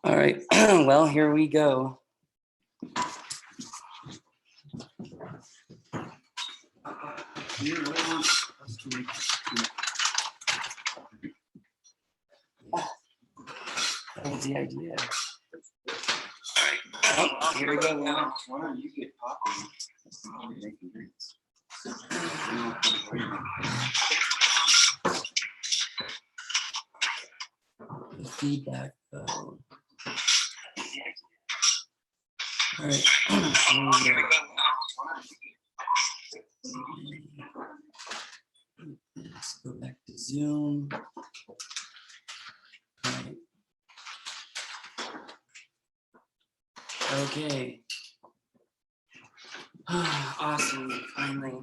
All right, well, here we go. That was the idea. All right, well, here we go. Why don't you get popping? Making drinks. The feedback though. All right. Let's go back to Zoom. All right. Okay. Awesome. Finally.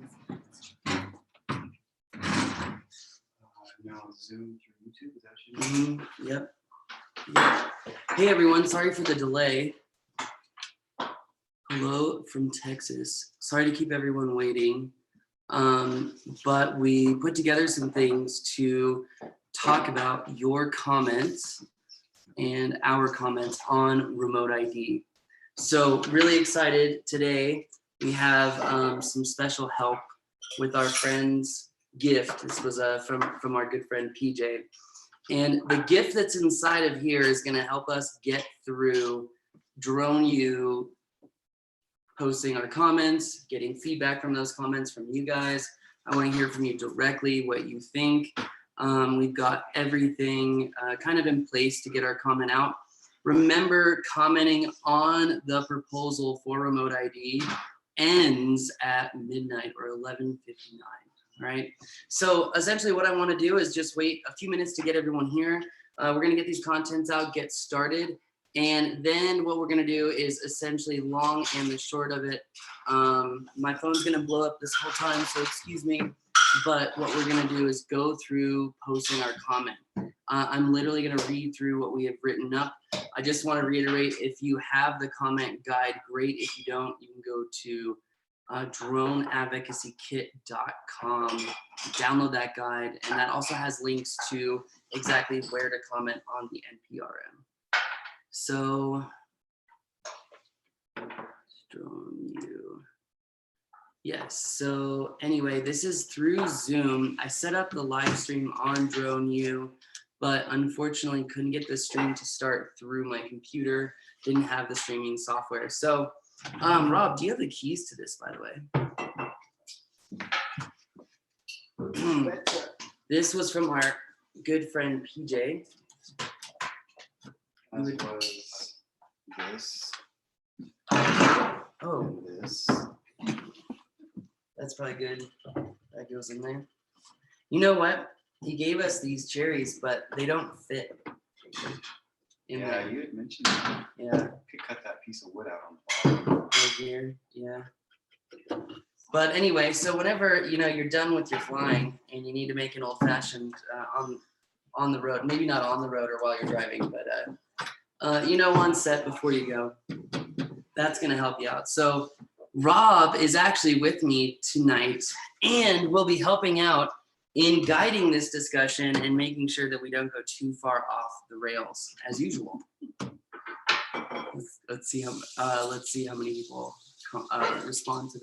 Now Zoom through YouTube. Is that what you mean? Yep. Hey everyone, sorry for the delay. Hello from Texas. Sorry to keep everyone waiting. But we put together some things to talk about your comments and our comments on remote ID. So really excited today. We have some special help with our friend's gift. This was from our good friend PJ. And the gift that's inside of here is going to help us get through DroneU posting our comments, getting feedback from those comments from you guys. I want to hear from you directly what you think. We've got everything kind of in place to get our comment out. Remember, commenting on the proposal for remote ID ends at midnight or 11:59. Right. So essentially what I want to do is just wait a few minutes to get everyone here. We're going to get these contents out, get started. And then what we're going to do is essentially long and the short of it. My phone's going to blow up this whole time, so excuse me. But what we're going to do is go through posting our comment. I'm literally going to read through what we have written up. I just want to reiterate, if you have the comment guide, great. If you don't, you can go to droneadvocacykit.com, download that guide, and that also has links to exactly where to comment on the NPRM. So, DroneU. Yes, so anyway, this is through Zoom. I set up the live stream on DroneU, but unfortunately couldn't get the stream to start through my computer, didn't have the streaming software. So, Rob, do you have the keys to this, by the way? This was from our good friend PJ. As was this. Oh, This. that's probably good. That goes in there. You know what? He gave us these cherries, but they don't fit. Yeah, you had mentioned that. Yeah. You could cut that piece of wood out on the bottom. Right here, yeah. But anyway, so whenever you're done with your flying and you need to make an old-fashioned on the road, maybe not on the road or while you're driving, but on set before you go, that's gonna help you out. So Rob is actually with me tonight and will be helping out in guiding this discussion and making sure that we don't go too far off the rails as usual. Let's see how many people respond to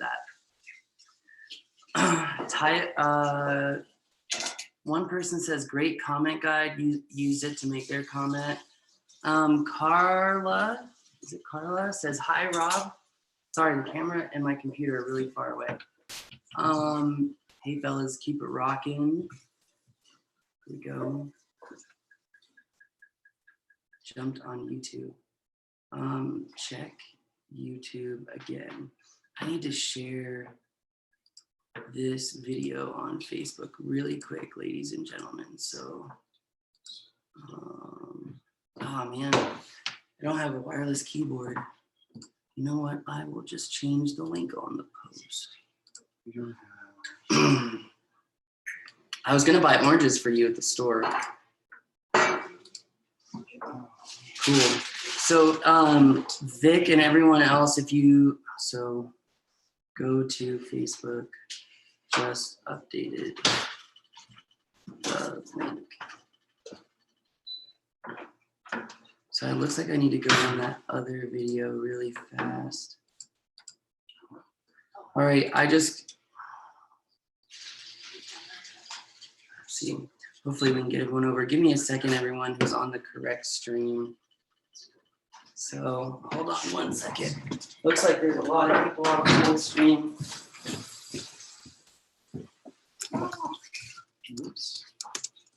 that. One person says, great comment guide, use it to make their comment. Carla, is it Carla? Says, hi Rob. Sorry, the camera and my computer are really far away. Hey fellas, keep it rocking. Here we go. Jumped on YouTube. Check YouTube again. I need to share this video on Facebook really quick, ladies and gentlemen. So, oh man, I don't have a wireless keyboard. You know what? I will just change the link on the post. I was gonna buy oranges for you at the store. Cool. So Vic and everyone else, go to Facebook, just updated the link. So it looks like I need to go on that other video really fast. All right, let's see. Hopefully we can get everyone over. Give me a second, everyone who's on the correct stream. So hold on 1 second. Looks like there's a lot of people on the stream. Oops.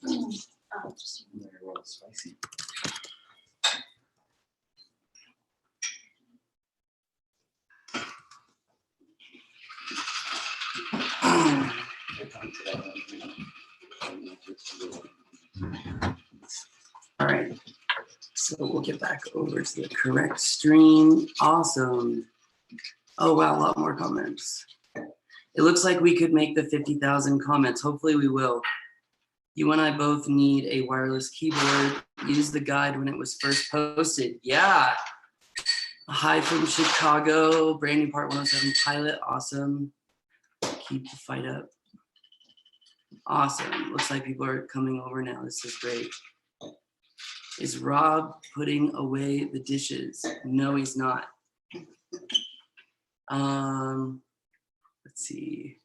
They're a little spicy. All right, so we'll get back over to the correct stream. Awesome. Oh, wow, a lot more comments. It looks like we could make the 50,000 comments. Hopefully we will. You and I both need a wireless keyboard. Use the guide when it was first posted. Yeah. Hi from Chicago. Brand new part 107 pilot. Awesome. Keep the fight up. Awesome. Looks like people are coming over now. This is great. Is Rob putting away the dishes? No, he's not. Let's see.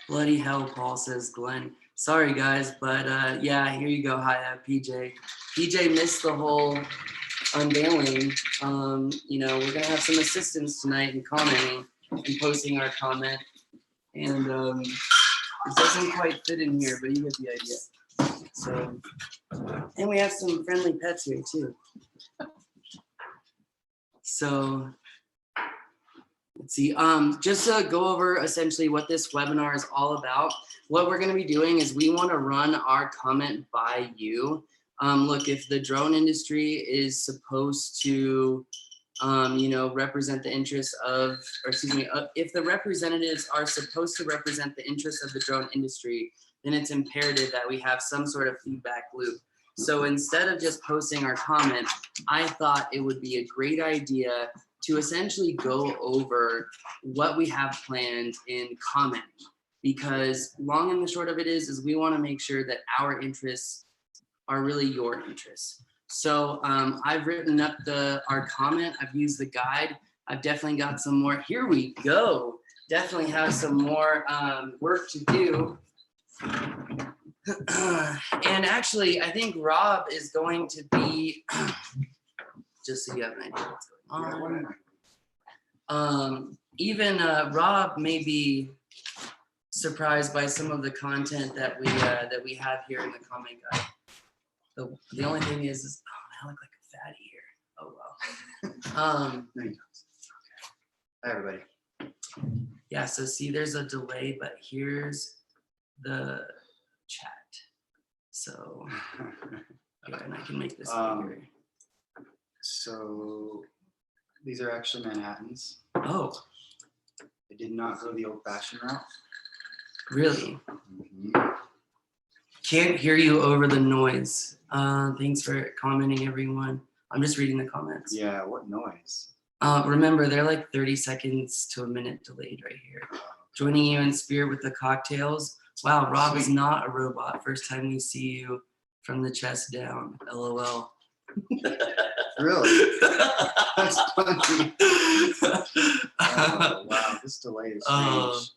Bloody hell, Paul, says Glenn. Sorry, guys, but yeah, here you go. Hi, PJ. PJ missed the whole unveiling. You know, we're gonna have some assistance tonight in commenting and posting our comment. And it doesn't quite fit in here, but you get the idea. So, and we have some friendly pets here too. So, let's see, just to go over essentially what this webinar is all about. What we're gonna be doing is we wanna run our comment by you. Look, if the drone industry is supposed to, you know, represent the interests of, or excuse me, if the representatives are supposed to represent the interests of the drone industry, then it's imperative that we have some sort of feedback loop. So instead of just posting our comment, I thought it would be a great idea to essentially go over what we have planned in commenting, because long and the short of it is we want to make sure that our interests are really your interests. So I've written up our comment. I've used the guide. I've definitely got some more. Here we go. Definitely have some more work to do. And actually, I think Rob is going to be, just so you have an idea what's going on. Even Rob may be surprised by some of the content that we have here in the comment guide. The only thing is oh, I look like a fatty here. Oh well. Hi everybody. Yeah, so see, there's a delay, but here's the chat. So yeah, and I can make this bigger. So these are actually Manhattans. Oh, I did not go the old-fashioned route. really? Mm-hmm. Can't hear you over the noise. Thanks for commenting, everyone. I'm just reading the comments. Yeah, what noise? Remember, they're like 30 seconds to a minute delayed right here. Joining you in spirit with the cocktails. Wow, Rob is not a robot. First time we see you from the chest down. LOL. Really? That's funny. Oh, wow, this delay is strange.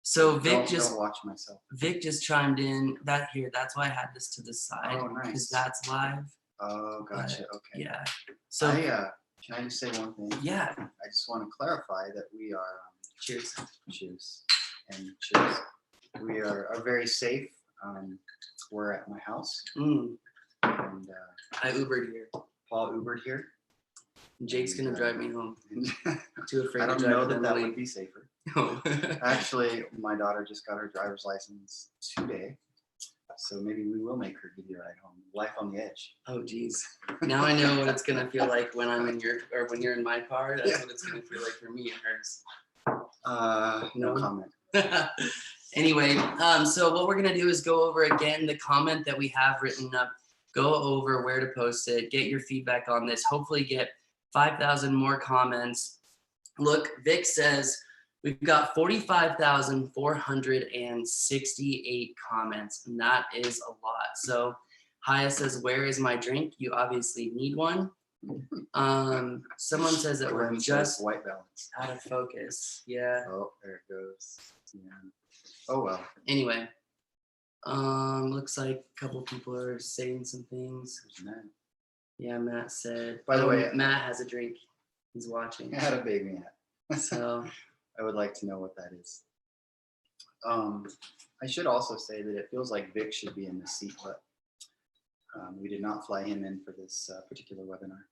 So Vic don't watch myself. Vic just chimed in that here. That's why I had this to the side. Oh, nice. Because that's live. Oh, gotcha. Okay. Yeah. So can I just say one thing? Yeah. I just want to clarify that we are Cheers. Cheers. And cheers. We are very safe. We're at my house. And I Ubered here. Paul Ubered here. And Jake's gonna drive me home. Too afraid I don't to drive know them that late. would be safer. No. Actually, my daughter just got her driver's license today. So maybe we will make her give you a ride home. Life on the edge. Oh geez. Now I know what it's gonna feel like when I'm in your, or when you're in my car. That's what it's gonna feel like for me. It hurts. No comment. Anyway, so what we're gonna do is go over again the comment that we have written up, go over where to post it, get your feedback on this, hopefully get 5,000 more comments. Look, Vic says we've got 45,468 comments, and that is a lot. So Haya says, where is my drink? You obviously need one. Someone says that we're Glenn says just white balance. out of focus. Yeah. Oh, there it goes. Yeah. Oh well. Anyway, looks like a couple people are saying some things. There's Matt. Yeah, Matt said. By the way, Matt has a drink. He's watching. I had a big Matt. So I would like to know what that is. I should also say that it feels like Vic should be in the seat, but we did not fly him in for this particular webinar.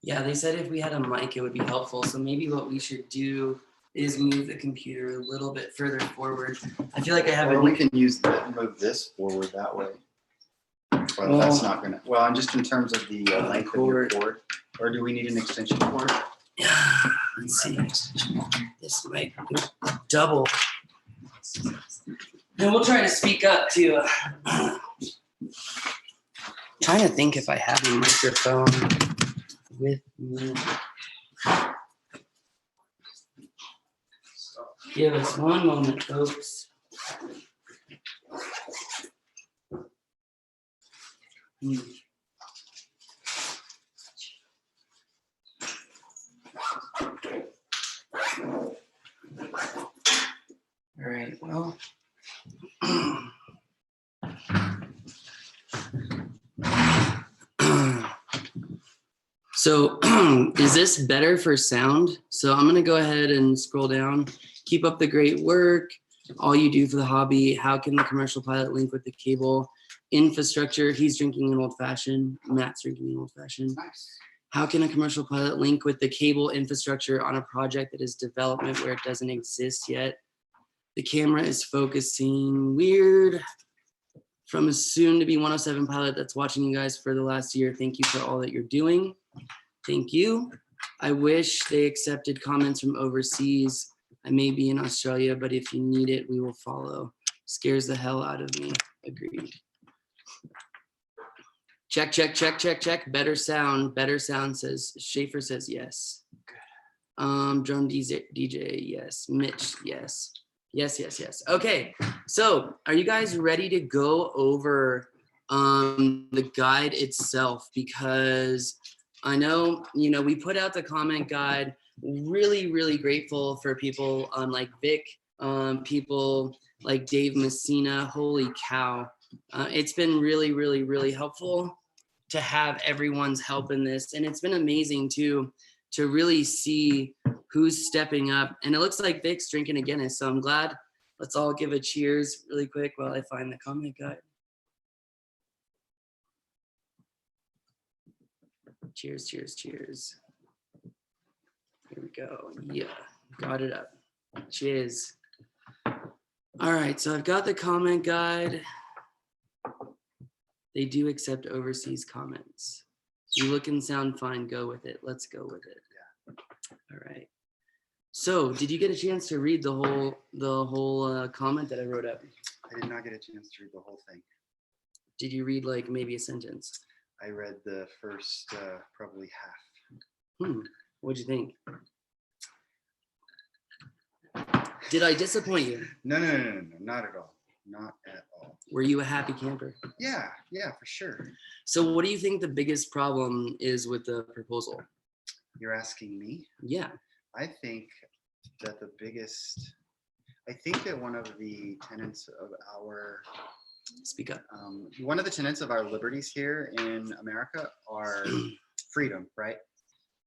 yeah, they said if we had a mic, it would be helpful. So maybe what we should do is move the computer a little bit further forward. I feel like I have Or we can move this forward that way. Well, that's not gonna. Well, I'm just in terms of the length of your cord. Or do we need an extension cord? Let's see. This might double. And we'll try to speak up too. Trying to think if I have a microphone with me. Give us one moment, folks. All right, well. So is this better for sound? So I'm gonna go ahead and scroll down. Keep up the great work. All you do for the hobby. How can the commercial pilot link with the cable infrastructure? He's drinking an old fashioned. Matt's drinking an old fashioned. Nice. How can a commercial pilot link with the cable infrastructure on a project that is development where it doesn't exist yet? The camera is focusing weird. From a soon to be 107 pilot that's watching you guys for the last year. Thank you for all that you're doing. Thank you. I wish they accepted comments from overseas. I may be in Australia, but if you need it, we will follow. Scares the hell out of me. Agreed. Check, check, check, check, check. Better sound says, Schaefer says yes. Good. Drone DJ, yes. Mitch, yes. Yes, yes, yes. Okay, so are you guys ready to go over the guide itself? Because I know, we put out the comment guide. Really, really grateful for people like Vic, people like Dave Messina. Holy cow. It's been really, really, really helpful to have everyone's help in this. And it's been amazing to really see who's stepping up. And it looks like Vic's drinking a Guinness. So I'm glad. Let's all give a cheers really quick while I find the comment guide. Cheers, cheers, cheers. Here we go. Yeah, got it up. Cheers. All right, so I've got the comment guide. They do accept overseas comments. You look and sound fine. Go with it. Let's go with it. Yeah. All right. So, did you get a chance to read the whole comment that I wrote up? I did not get a chance to read the whole thing. Did you read like maybe a sentence? I read the first probably half. What'd you think? Did I disappoint you? No, not at all. Not at all. Were you a happy camper? Yeah, for sure. So what do you think the biggest problem is with the proposal? You're asking me? Yeah. I think that one of the tenets of our Speak up. One of the tenets of our liberties here in America are freedom, right?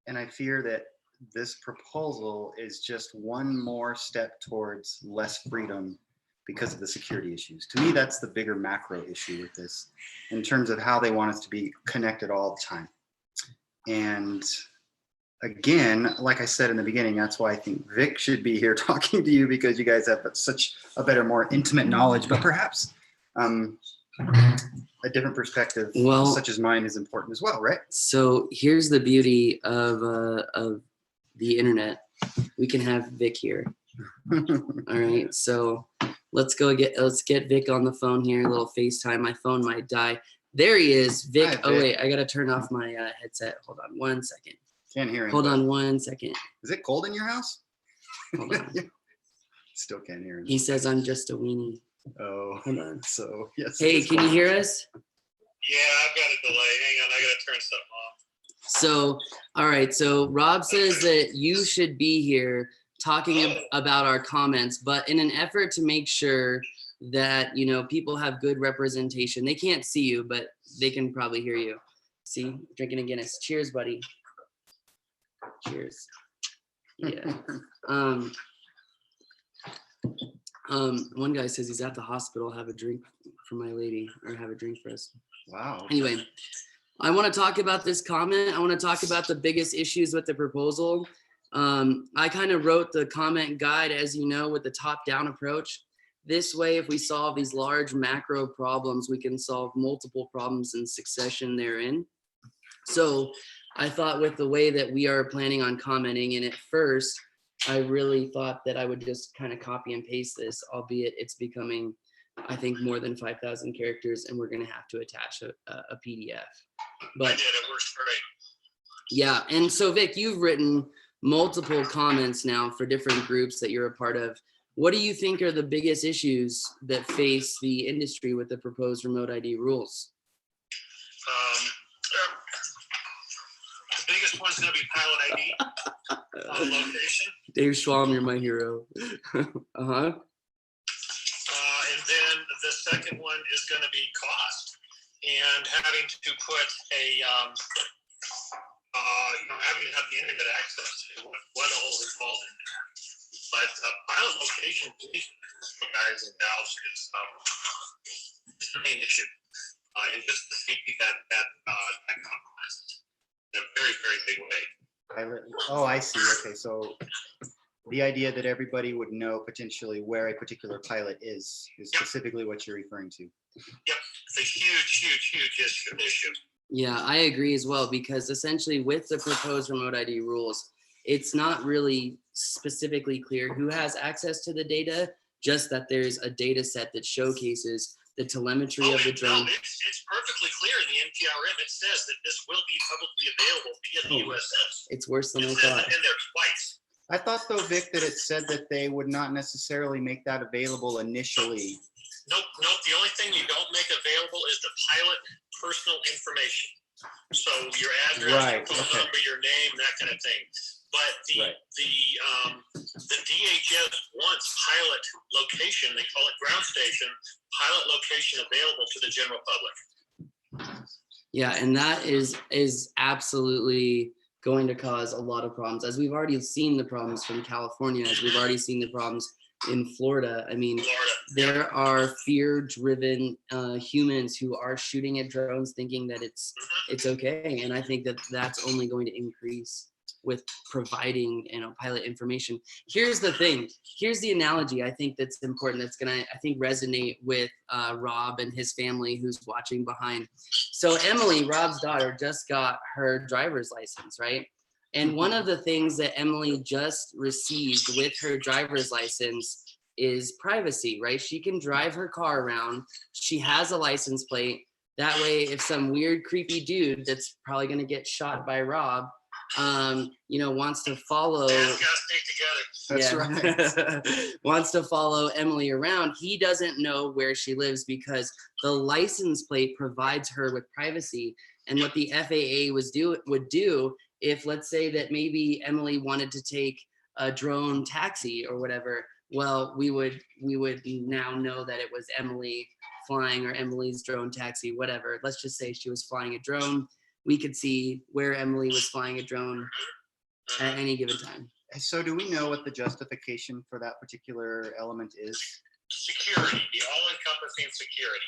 And I fear that this proposal is just one more step towards less freedom because of the security issues. To me, that's the bigger macro issue with this in terms of how they want us to be connected all the time. And again, like I said in the beginning, that's why I think Vic should be here talking to you, because you guys have such a better, more intimate knowledge, but perhaps a different perspective, such as mine, is important as well, right? So here's the beauty of the internet. We can have Vic here. All right, so let's get Vic on the phone here. A little FaceTime. My phone might die. There he is, Vic. Hi, Vic. Oh wait, I gotta turn off my headset. Hold on 1 second. Can't hear him. Hold on 1 second. Is it cold in your house? Hold on. Still can't hear him. He says I'm just a weenie. Oh, hold on. So yes. Hey, can you hear us? Yeah, I've got a delay. Hang on, I gotta turn something off. So, all right. So Rob says that you should be here talking about our comments, but in an effort to make sure that, you know, people have good representation, they can't see you, but they can probably hear you. See, drinking a Guinness. Cheers, buddy. Cheers. Yeah. One guy says he's at the hospital. Have a drink for my lady, or have a drink for us. Wow. Anyway, I want to talk about this comment. I want to talk about the biggest issues with the proposal. I kind of wrote the comment guide, as you know, with the top-down approach. This way, if we solve these large macro problems, we can solve multiple problems in succession therein. So I thought with the way that we are planning on commenting, and at first, I really thought that I would just kind of copy and paste this, albeit it's becoming, I think, more than 5,000 characters, and we're going to have to attach a PDF. But I did, it works great. Yeah, and so Vic, you've written multiple comments now for different groups that you're a part of. What do you think are the biggest issues that face the industry with the proposed remote ID rules? The biggest one's going to be pilot ID on location. Dave Schwalm, you're my hero. And then the second one is going to be cost, and having to put a, having to have the internet access to what all is involved in there. But pilot location, guys and gals, is the main issue. And just the safety that compromises in a very, very big way. Oh, I see. Okay, so the idea that everybody would know potentially where a particular pilot is specifically what you're referring to. Yep, it's a huge issue. Yeah, I agree as well, because essentially with the proposed remote ID rules, it's not really specifically clear who has access to the data, just that there's a data set that showcases the telemetry of the drone. No, it's perfectly clear in the NPRM. It says that this will be publicly available via the USS. It's worse than I It thought. says it in there twice. I thought though, Vic, that it said that they would not necessarily make that available initially. Nope. The only thing you don't make available is the pilot personal information. So your address, your phone number, your name, that kind of thing. But the DHS wants pilot location, they call it ground station, pilot location available to the general public. Yeah, and that is absolutely going to cause a lot of problems, as we've already seen the problems from California, as we've already seen the problems in Florida. I mean, there are fear-driven humans who are shooting at drones thinking that it's okay, and I think that that's only going to increase with providing, you know, pilot information. Here's the thing. Here's the analogy I think that's important. That's gonna, I think, resonate with Rob and his family who's watching behind. So Emily, Rob's daughter, just got her driver's license, right? And one of the things that Emily just received with her driver's license is privacy, right? She can drive her car around. She has a license plate. That way, if some weird, creepy dude that's probably gonna get shot by Rob, you know, wants to follow, That's right. wants to follow Emily around, he doesn't know where she lives because the license plate provides her with privacy. And what the FAA would do if, let's say that maybe Emily wanted to take a drone taxi or whatever, well, we would now know that it was Emily flying, or Emily's drone taxi, whatever. Let's just say she was flying a drone. We could see where Emily was flying a drone at any given time. So do we know what the justification for that particular element is? Security, the all-encompassing security.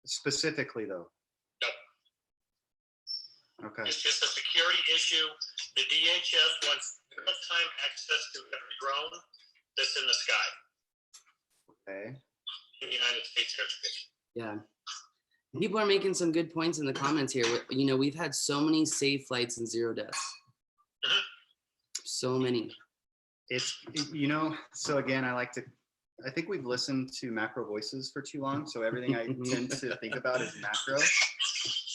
Specifically though? Nope. Okay. It's just a security issue. The DHS wants real-time access to every drone that's in the sky. Okay. In the United States airspace. Yeah. People are making some good points in the comments here. You know, we've had so many safe flights and 0 deaths. So many. It's, you know, so again, I think we've listened to macro voices for too long. So everything I tend to think about is macro.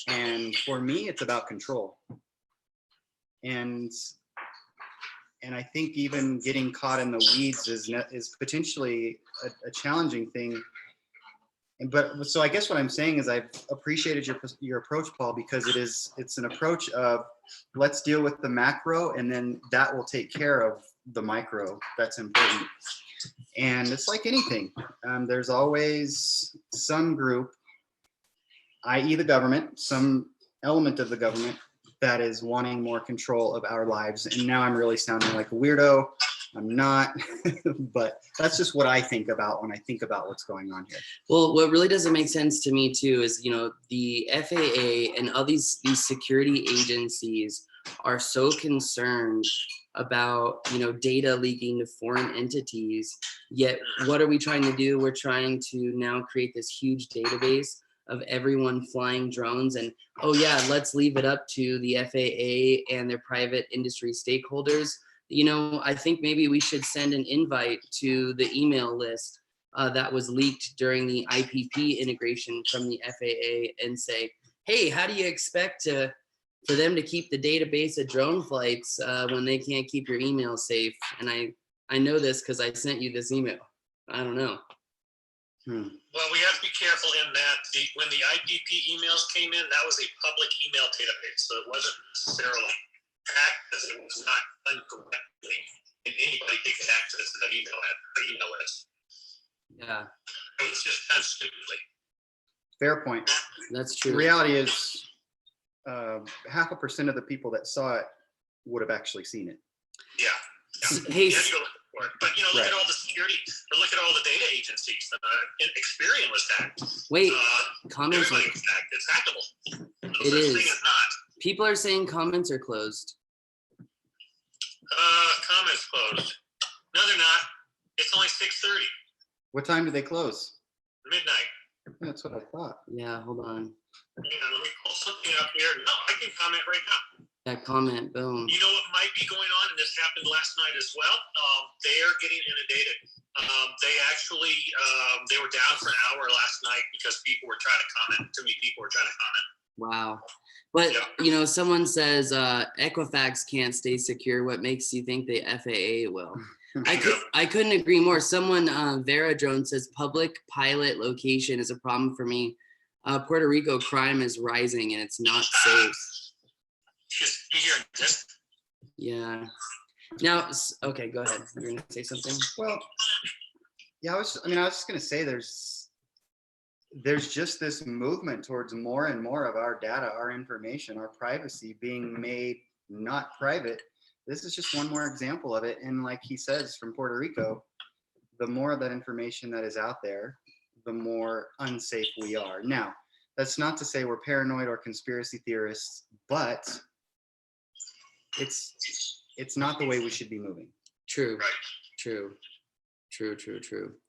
And for me, it's about control. And I think even getting caught in the weeds is potentially a challenging thing But so I guess what I'm saying is I've appreciated your approach, Paul, because it's an approach of let's deal with the macro, and then that will take care of the micro. That's important. And it's like anything. There's always some group, i.e. the government, some element of the government that is wanting more control of our lives. And now I'm really sounding like a weirdo. I'm not, but that's just what I think about when I think about what's going on here. Well, what really doesn't make sense to me too is, the FAA and all these security agencies are so concerned about, data leaking to foreign entities. Yet what are we trying to do? We're trying to now create this huge database of everyone flying drones, and oh yeah, let's leave it up to the FAA and their private industry stakeholders. I think maybe we should send an invite to the email list that was leaked during the IPP integration from the FAA and say, hey, how do you expect for them to keep the database of drone flights when they can't keep your email safe? And I know this because I sent you this email. I don't know. Well, we have to be careful in that when the IPP emails came in, that was a public email database, so it wasn't necessarily hacked because it was not done correctly, and anybody could access that email list. Yeah, It was just done stupidly. Fair point. that's true. The reality is 0.5% of the people that saw it would have actually seen it. Yeah. Hey, You have to go looking for it. But look at all the security, or look at all the data agencies. Experian was hacked. wait, comments. Everybody was hacked. It's hackable. No It such is. thing as not. People are saying comments are closed. Comments closed. No, they're not. It's only 6:30, What time do they close? midnight. That's what I thought. Yeah, hold on. Hang on, let me pull something up here. No, I can comment right now. That comment, boom. You know what might be going on, and this happened last night as well. They are getting inundated. They actually they were down for an hour last night because people were trying to comment. Too many people were trying to comment. Wow. But Yeah. someone says Equifax can't stay secure. What makes you think the FAA will? I couldn't agree more. Someone, Vera Drone says public pilot location is a problem for me. Puerto Rico crime is rising and it's not safe. Just be hearing this. Yeah. Now, okay, go ahead. You're gonna say something? Well, yeah, I was just gonna say there's just this movement towards more and more of our data, our information, our privacy being made not private. This is just one more example of it. And like he says, from Puerto Rico, the more of that information that is out there, the more unsafe we are. Now, that's not to say we're paranoid or conspiracy theorists, but it's not the way we should be moving. True. Right. True.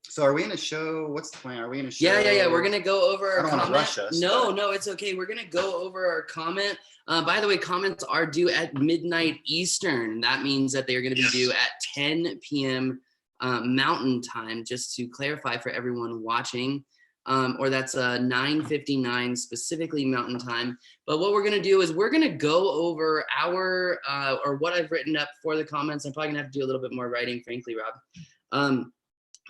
So are we in a show? What's the plan? Are we in a show? Yeah. We're gonna go over our I don't want to comment. rush us. No, it's okay. We're gonna go over our comment. By the way, comments are due at midnight Eastern. That means that they are gonna be due at 10 p.m. Mountain time, just to clarify for everyone watching. Or that's 9:59 specifically Mountain time. But what we're gonna do is we're gonna go over our or what I've written up for the comments. I'm probably gonna have to do a little bit more writing, frankly, Rob.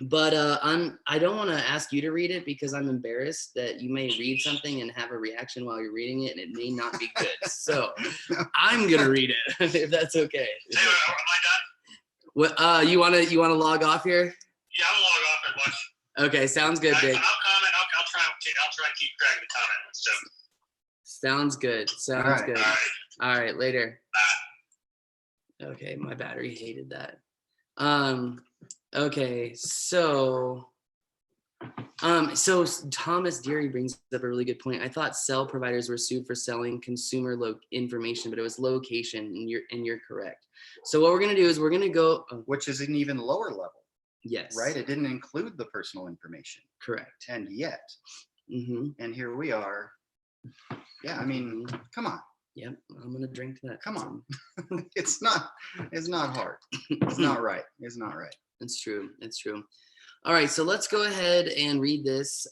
But I don't want to ask you to read it because I'm embarrassed that you may read something and have a reaction while you're reading it and it may not be good. So I'm gonna read it if that's okay. Am I done? What you wanna log off here? Yeah, I'll log off and watch. Okay, sounds good, Dick. I'll comment. I'll try and keep track of the comments. So. Sounds good. Sounds All right. good. All right. All right, later. Okay, my battery hated that. Okay, so Thomas Deary brings up a really good point. I thought cell providers were sued for selling consumer information, but it was location, and you're correct. So what we're gonna do is we're gonna go, Which is an even lower level, yes, right? It didn't include the personal information. correct. And yet, Mm-hmm. and here we are. Yeah, I mean, come on. Yep, I'm gonna drink to that. Come on. It's not hard. It's not right. It's not right. It's true. It's true. All right, so let's go ahead and read this.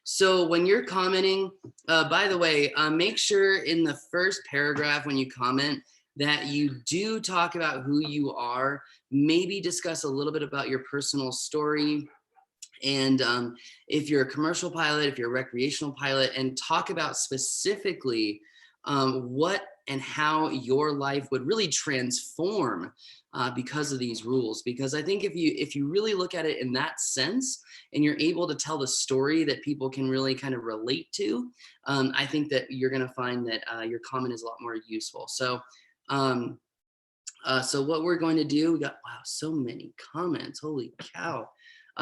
So when you're commenting, by the way, make sure in the first paragraph when you comment that you do talk about who you are, maybe discuss a little bit about your personal story, And if you're a commercial pilot, if you're a recreational pilot, and talk about specifically what and how your life would really transform because of these rules. Because I think if you really look at it in that sense, and you're able to tell the story that people can really kind of relate to, I think that you're going to find that your comment is a lot more useful. So so what we're going to do, we got, wow, so many comments, holy cow.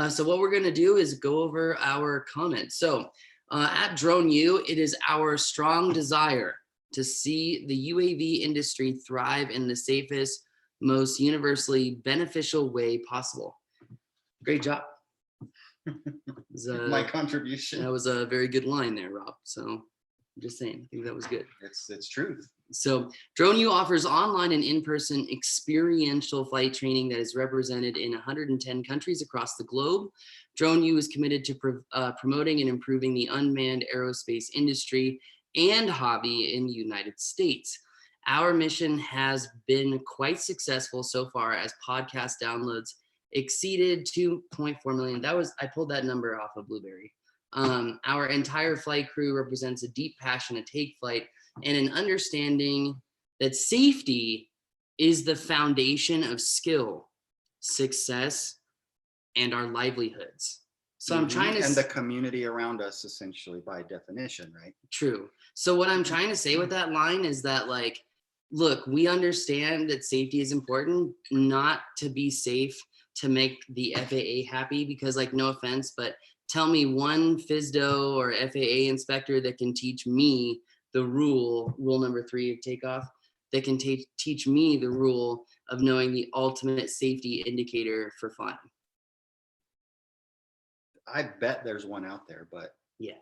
So what we're going to do is go over our comments. So at Drone U, it is our strong desire to see the UAV industry thrive in the safest, most universally beneficial way possible. Great job. My contribution. That was a very good line there, Rob. So I'm just saying, I think that was good. It's truth. So Drone U offers online and in-person experiential flight training that is represented in 110 countries across the globe. Drone U is committed to promoting and improving the unmanned aerospace industry and hobby in the United States. Our mission has been quite successful so far as podcast downloads exceeded 2.4 million. I pulled that number off of Blueberry. Our entire flight crew represents a deep passion to take flight and an understanding that safety is the foundation of skill, success, and our livelihoods. So I'm trying to... And the community around us, essentially, by definition, right? True. So what I'm trying to say with that line is that, like, look, we understand that safety is important, not to be safe to make the FAA happy, because, like, no offense, but tell me one FSDO or FAA inspector that can teach me the rule number 3 of takeoff, that can teach me the rule of knowing the ultimate safety indicator for flying. I bet there's one out there, but yeah,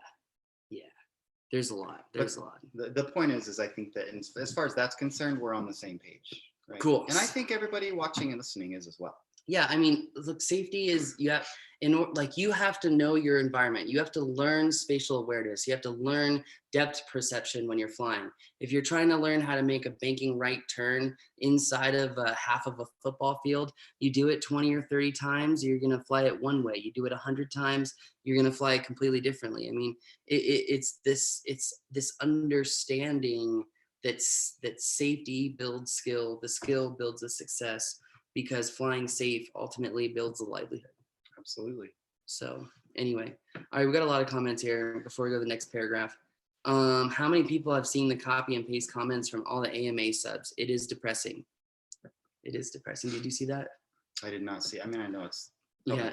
there's a lot. There's a lot. The point is I think that as far as that's concerned, we're on the same page. Right? Cool. And I think everybody watching and listening is as well. Yeah, I mean, look, safety is, you have to know your environment. You have to learn spatial awareness. You have to learn depth perception when you're flying. If you're trying to learn how to make a banking right turn inside of half of a football field, you do it 20 or 30 times, you're going to fly it one way. You do it 100 times, you're going to fly it completely differently. I mean, it's this understanding that safety builds skill, the skill builds a success, because flying safe ultimately builds a livelihood. Absolutely. So anyway, all right, we got a lot of comments here before we go to the next paragraph. How many people have seen the copy and paste comments from all the AMA subs? It is depressing. It is depressing. Did you see that? I did not see. I mean, I know it's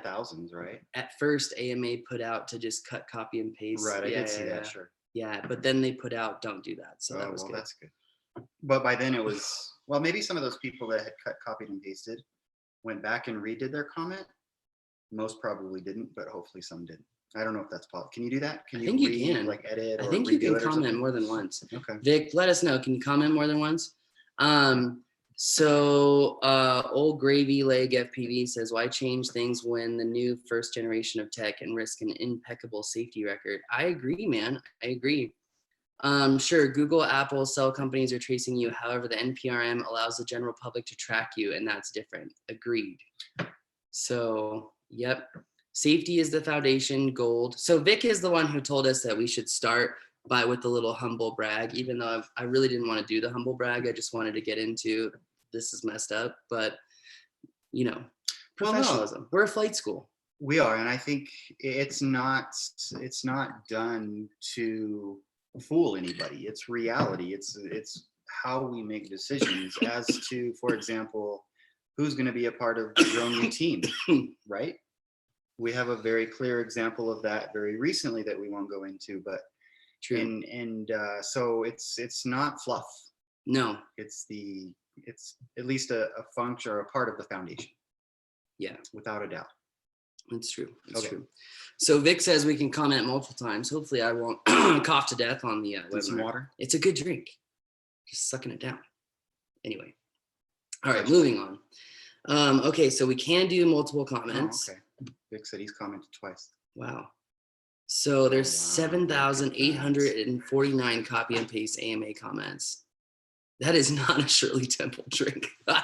thousands, right? At first, AMA put out to just cut, copy, and paste. Right, I did see that, sure. Yeah, but then they put out, don't do that. So that was good. That's good. But by then it was, well, maybe some of those people that had cut, copied, and pasted went back and redid their comment. Most probably didn't, but hopefully some did. I don't know if that's possible. Can you do that? Can I think you can. Like edit? I think you can comment more than once. Okay. Vic, let us know. Can you comment more than once? Old Gravy Leg FPV says, why change things when the new first generation of tech and risk an impeccable safety record? I agree, man. I agree. Sure, Google, Apple, cell companies are tracing you. However, the NPRM allows the general public to track you, and that's different. Agreed. So, yep. Safety is the foundation, gold. So Vic is the one who told us that we should start with the little humble brag, even though I really didn't want to do the humble brag. I just wanted to get into this is messed up, but professionalism. We're a flight school. We are, and I think it's not done to fool anybody. It's reality. It's how we make decisions as to, for example, who's going to be a part of the Drone U team, right? We have a very clear example of that very recently that we won't go into, but true. So it's not fluff. No, it's at least a function or a part of the foundation. Yeah, without a doubt. It's true. It's true. So Vic says we can comment multiple times. Hopefully I won't cough to death on the webinar. Some water. It's a good drink. Just sucking it down. Anyway. All right, moving on. Okay, so we can do multiple comments. Oh, okay. Vic said he's commented twice. Wow. So there's 7,849 copy and paste AMA comments. That is not a Shirley Temple trick. The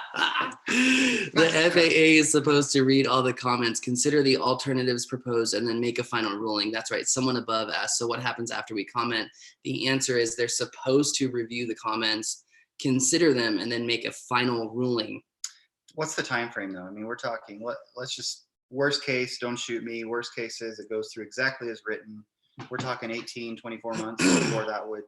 FAA is supposed to read all the comments, consider the alternatives proposed, and then make a final ruling. That's right. Someone above asked, so what happens after we comment? The answer is they're supposed to review the comments, consider them, and then make a final ruling. What's the time frame though? I mean, we're talking, let's just, worst case, don't shoot me. Worst case is it goes through exactly as written. We're talking 18, 24 months before that would.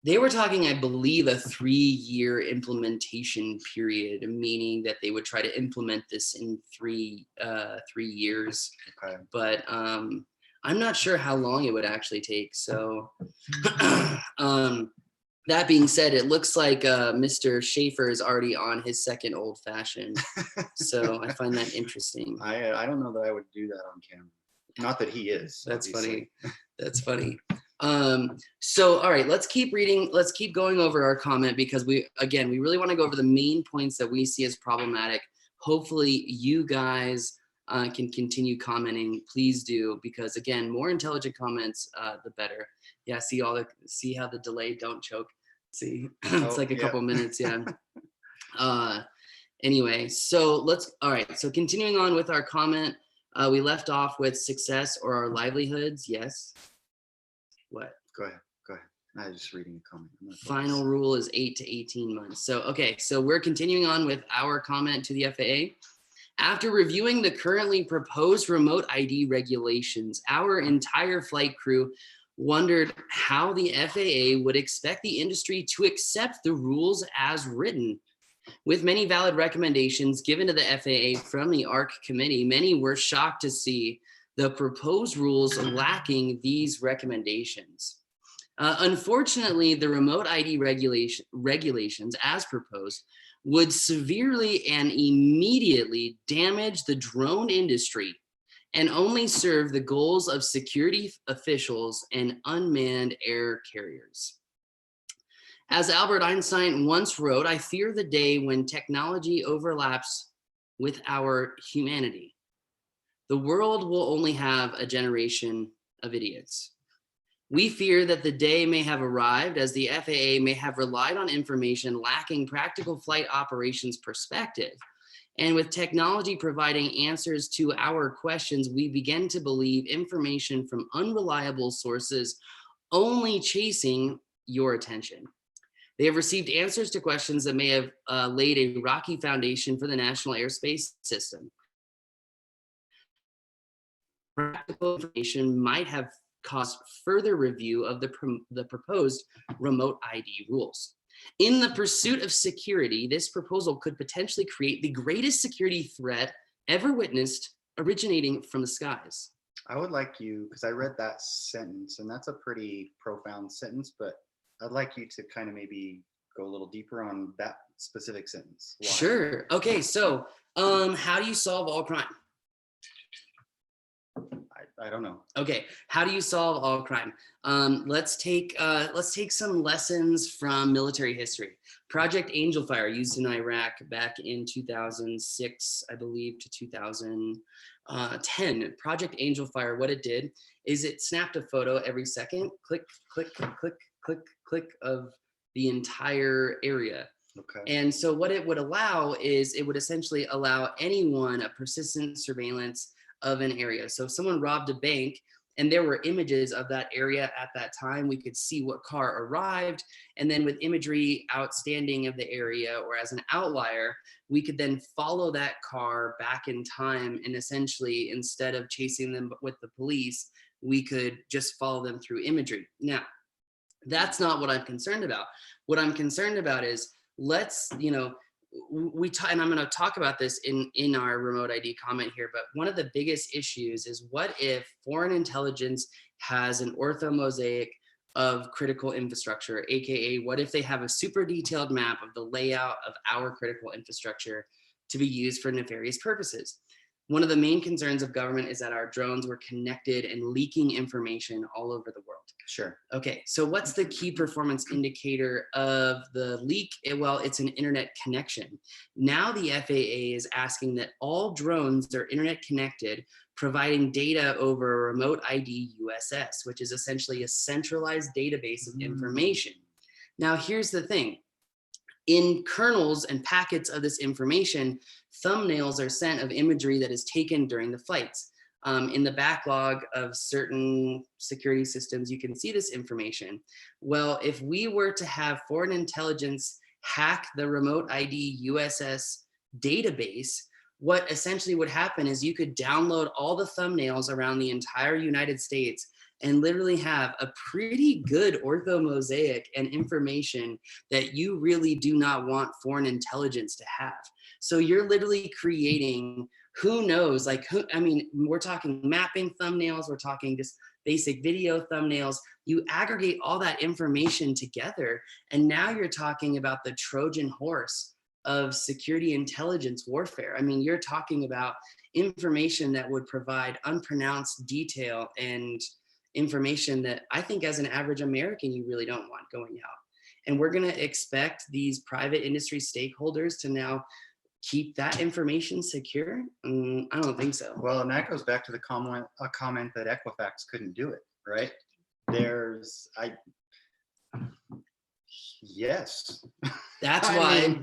They were talking, I believe, a 3-year implementation period, meaning that they would try to implement this in 3 years. Okay. But I'm not sure how long it would actually take. So that being said, it looks like Mr. Schaefer is already on his second old fashioned. So I find that interesting. I don't know that I would do that on camera. Not that he is. That's obviously. funny. That's funny. So, all right, let's keep reading. Let's keep going over our comment because we really want to go over the main points that we see as problematic. Hopefully you guys can continue commenting. Please do, because again, more intelligent comments, the better. Yeah. See how the delay, don't choke. See, it's like a couple minutes. Yeah. Anyway, so all right. So continuing on with our comment, we left off with success or our livelihoods. Yes. What? Go ahead. I was just reading a comment. Final rule is 8 to 18 months. So, okay. So we're continuing on with our comment to the FAA. After reviewing the currently proposed remote ID regulations, our entire flight crew wondered how the FAA would expect the industry to accept the rules as written. With many valid recommendations given to the FAA from the ARC committee, many were shocked to see the proposed rules lacking these recommendations. Unfortunately, the remote ID regulations as proposed would severely and immediately damage the drone industry and only serve the goals of security officials and unmanned air carriers. As Albert Einstein once wrote, I fear the day when technology overlaps with our humanity. The world will only have a generation of idiots. We fear that the day may have arrived as the FAA may have relied on information lacking practical flight operations perspective. And with technology providing answers to our questions, we begin to believe information from unreliable sources only chasing your attention. They have received answers to questions that may have laid a rocky foundation for the national airspace system. Practical information might have caused further review of the proposed remote ID rules. In the pursuit of security, this proposal could potentially create the greatest security threat ever witnessed originating from the skies. I would like you, because I read that sentence, and that's a pretty profound sentence, but I'd like you to kind of maybe go a little deeper on that specific sentence. Why? Sure. Okay, so how do you solve all crime? I don't know. Okay, how do you solve all crime? Let's take some lessons from military history. Project Angel Fire, used in Iraq back in 2006, I believe, to 2010. Project Angel Fire, what it did is it snapped a photo every second, click, click, click, click, click of the entire area. Okay. And so what it would allow is it would essentially allow anyone a persistent surveillance of an area. So if someone robbed a bank and there were images of that area at that time, we could see what car arrived. And then with imagery outstanding of the area or as an outlier, we could then follow that car back in time. And essentially, instead of chasing them with the police, we could just follow them through imagery. Now, that's not what I'm concerned about. What I'm concerned about is and I'm going to talk about this in our remote ID comment here, but one of the biggest issues is what if foreign intelligence has an orthomosaic of critical infrastructure, aka what if they have a super detailed map of the layout of our critical infrastructure to be used for nefarious purposes. One of the main concerns of government is that our drones were connected and leaking information all over the world. Sure. Okay, so what's the key performance indicator of the leak? Well, it's an internet connection. Now the FAA is asking that all drones are internet connected, providing data over a remote ID USS, which is essentially a centralized database of information. Now, here's the thing. In kernels and packets of this information, thumbnails are sent of imagery that is taken during the flights. In the backlog of certain security systems, you can see this information. Well, if we were to have foreign intelligence hack the remote ID USS database, what essentially would happen is you could download all the thumbnails around the entire United States and literally have a pretty good orthomosaic and information that you really do not want foreign intelligence to have. So you're literally creating, who knows, like, I mean, we're talking mapping thumbnails, we're talking just basic video thumbnails. You aggregate all that information together, and now you're talking about the Trojan horse of security intelligence warfare. I mean, you're talking about information that would provide unpronounced detail and information that I think as an average American, you really don't want going out. And we're going to expect these private industry stakeholders to now keep that information secure? I don't think so. Well, and that goes back to the comment that Equifax couldn't do it, right? Yes. That's why.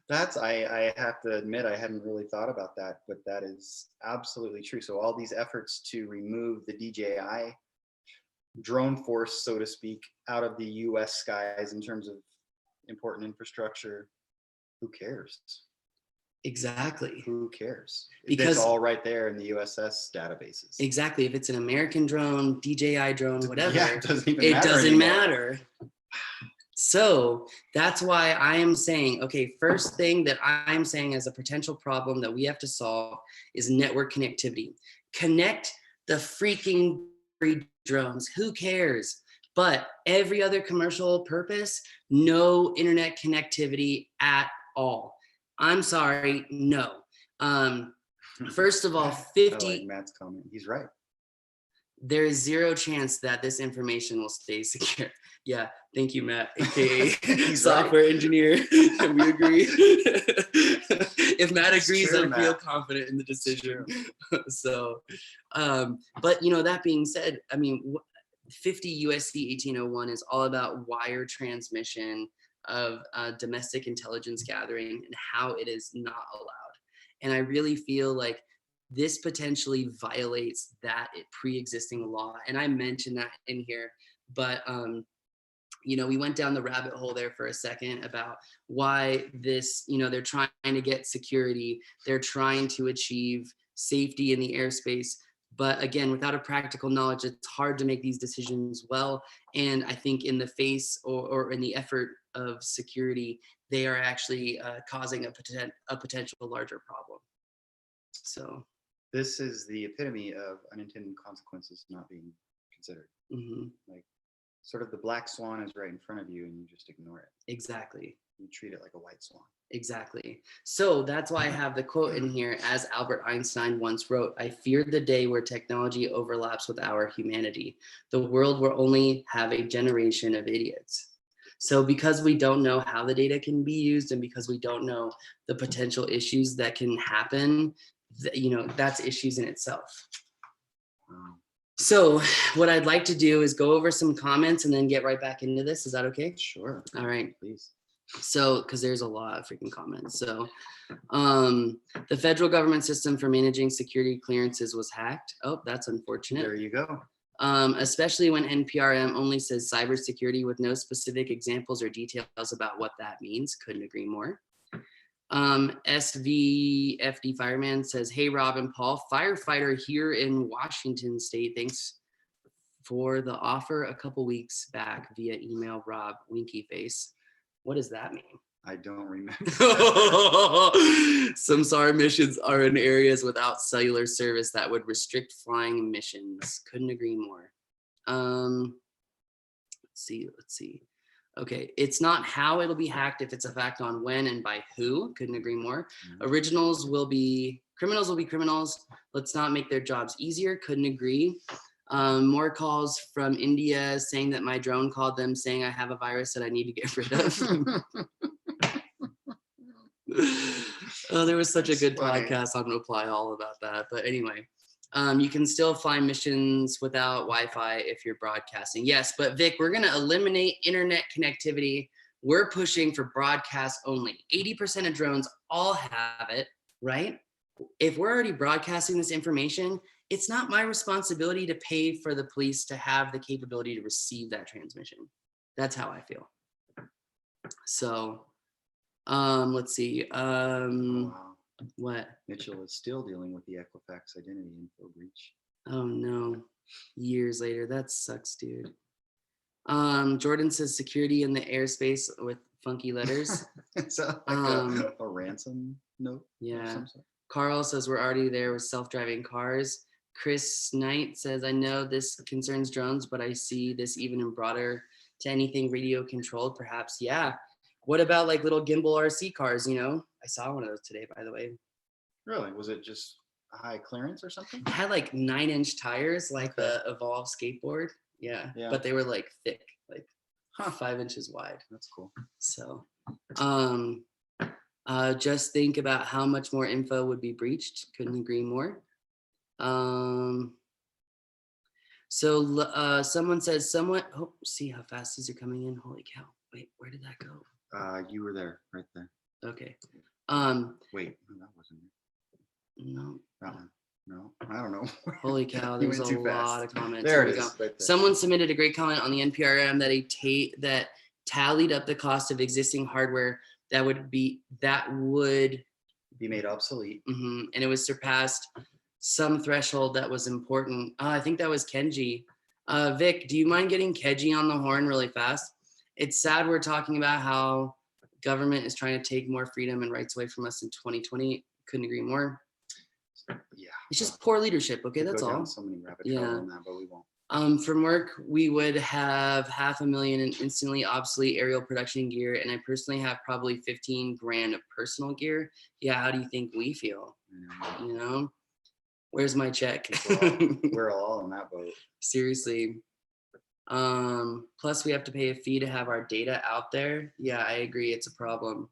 I have to admit, I hadn't really thought about that, but that is absolutely true. So all these efforts to remove the DJI drone force, so to speak, out of the US skies in terms of important infrastructure, who cares? Exactly. Who cares? Because it's all right there in the USS databases. Exactly. If it's an American drone, DJI drone, whatever, yeah, it doesn't matter. So that's why I am saying, okay, first thing that I'm saying as a potential problem that we have to solve is network connectivity. Connect the freaking drones. Who cares? But every other commercial purpose, no internet connectivity at all. I'm sorry, no. First of all, 50. I like Matt's comment. He's right. There is zero chance that this information will stay secure. Yeah, thank you, Matt, aka software engineer. We agree. If Matt agrees, I feel confident in the decision. So, but you know, that being said, I mean, 50 USC 1801 is all about wire transmission of domestic intelligence gathering and how it is not allowed. And I really feel like this potentially violates that pre-existing law. And I mentioned that in here, but you know, we went down the rabbit hole there for a second about why this, you know, they're trying to get security, they're trying to achieve safety in the airspace. But again, without a practical knowledge, it's hard to make these decisions well. And I think in the face or in the effort of security, they are actually causing a potential larger problem. So this is the epitome of unintended consequences not being considered. Mm-hmm. Like sort of the black swan is right in front of you and you just ignore it. Exactly. You treat it like a white swan. Exactly. So that's why I have the quote in here, as Albert Einstein once wrote, "I fear the day where technology overlaps with our humanity. The world will only have a generation of idiots." So because we don't know how the data can be used and because we don't know the potential issues that can happen, you know, that's issues in itself. So what I'd like to do is go over some comments and then get right back into this. Is that okay? Sure. All right. Please. So, because there's a lot of freaking comments. So, the federal government system for managing security clearances was hacked. Oh, that's unfortunate. There you go. Especially when NPRM only says cybersecurity with no specific examples or details about what that means. Couldn't agree more. SVFD Fireman says, "Hey, Rob and Paul, firefighter here in Washington State. Thanks for the offer a couple weeks back via email, Rob, winky face." What does that mean? I don't remember. Some SAR missions are in areas without cellular service that would restrict flying missions. Couldn't agree more. Let's see. Okay, it's not how it'll be hacked if it's a fact on when and by who. Couldn't agree more. Criminals will be criminals. Let's not make their jobs easier. Couldn't agree. More calls from India saying that my drone called them saying I have a virus that I need to get rid of. Oh, there was such a good podcast on Reply All about that. But anyway, you can still fly missions without Wi-Fi if you're broadcasting. Yes, but Vic, we're going to eliminate internet connectivity we're pushing for broadcast only. 80% of drones all have it, right? If we're already broadcasting this information, it's not my responsibility to pay for the police to have the capability to receive that transmission. That's how I feel. So, let's see. Wow. What? Mitchell is still dealing with the Equifax identity info breach. Oh no. Years later. That sucks, dude. Jordan says security in the airspace with funky letters. Is that like a ransom note? Yeah. Carl says we're already there with self-driving cars. Chris Knight says, I know this concerns drones, but I see this even in broader to anything radio controlled, perhaps. Yeah. What about like little gimbal RC cars, you know? I saw one of those today, by the way. Really? Was it just a high clearance or something? It had like 9-inch tires, like the Evolve skateboard. Yeah. But they were like thick, like 5 inches wide. That's cool. So, just think about how much more info would be breached. Couldn't agree more. So someone says somewhat, oh, see how fast these are coming in. Holy cow. Wait, where did that go? You were there, right there. Okay. Wait, no, that wasn't it. No. That one. No, I don't know. Holy cow, there's a lot of comments. There Here it we is. go. Right there. Someone submitted a great comment on the NPRM that tallied up the cost of existing hardware that would be made obsolete. And it was surpassed some threshold that was important. I think that was Kenji. Vic, do you mind getting Kenji on the horn really fast? It's sad we're talking about how government is trying to take more freedom and rights away from us in 2020. Couldn't agree more. Yeah. It's just poor leadership. Okay, that's all. So many rabbit trails on that, but we won't. From work, we would have 500,000 in instantly obsolete aerial production gear, and I personally have probably 15 grand of personal gear. Yeah, how do you think we feel? You know, where's my check? We're all in that boat. Seriously. Plus we have to pay a fee to have our data out there. Yeah, I agree. It's a problem.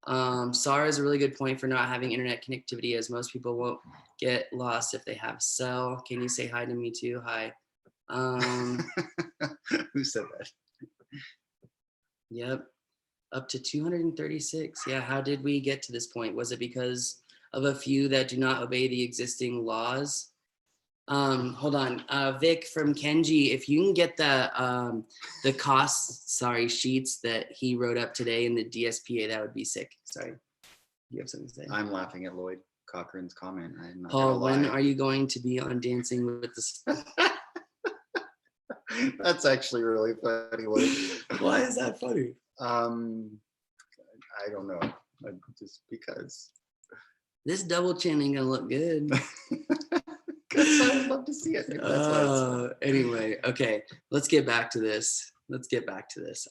SAR is a really good point for not having internet connectivity, as most people won't get lost if they have cell. Can you say hi to me too? Hi. Who said that? Yep. Up to 236. Yeah. How did we get to this point? Was it because of a few that do not obey the existing laws? Hold on. Vic from Kenji, if you can get the cost, sheets that he wrote up today in the DSPA, that would be sick. Sorry. You have something to say? I'm laughing at Lloyd Cochran's comment. I'm not Paul, when are you going to be on Dancing with the That's actually really funny. Why is that funny? I don't know. Just because. This double chin ain't gonna look good. I would love to see it. Anyway, okay, let's get back to this.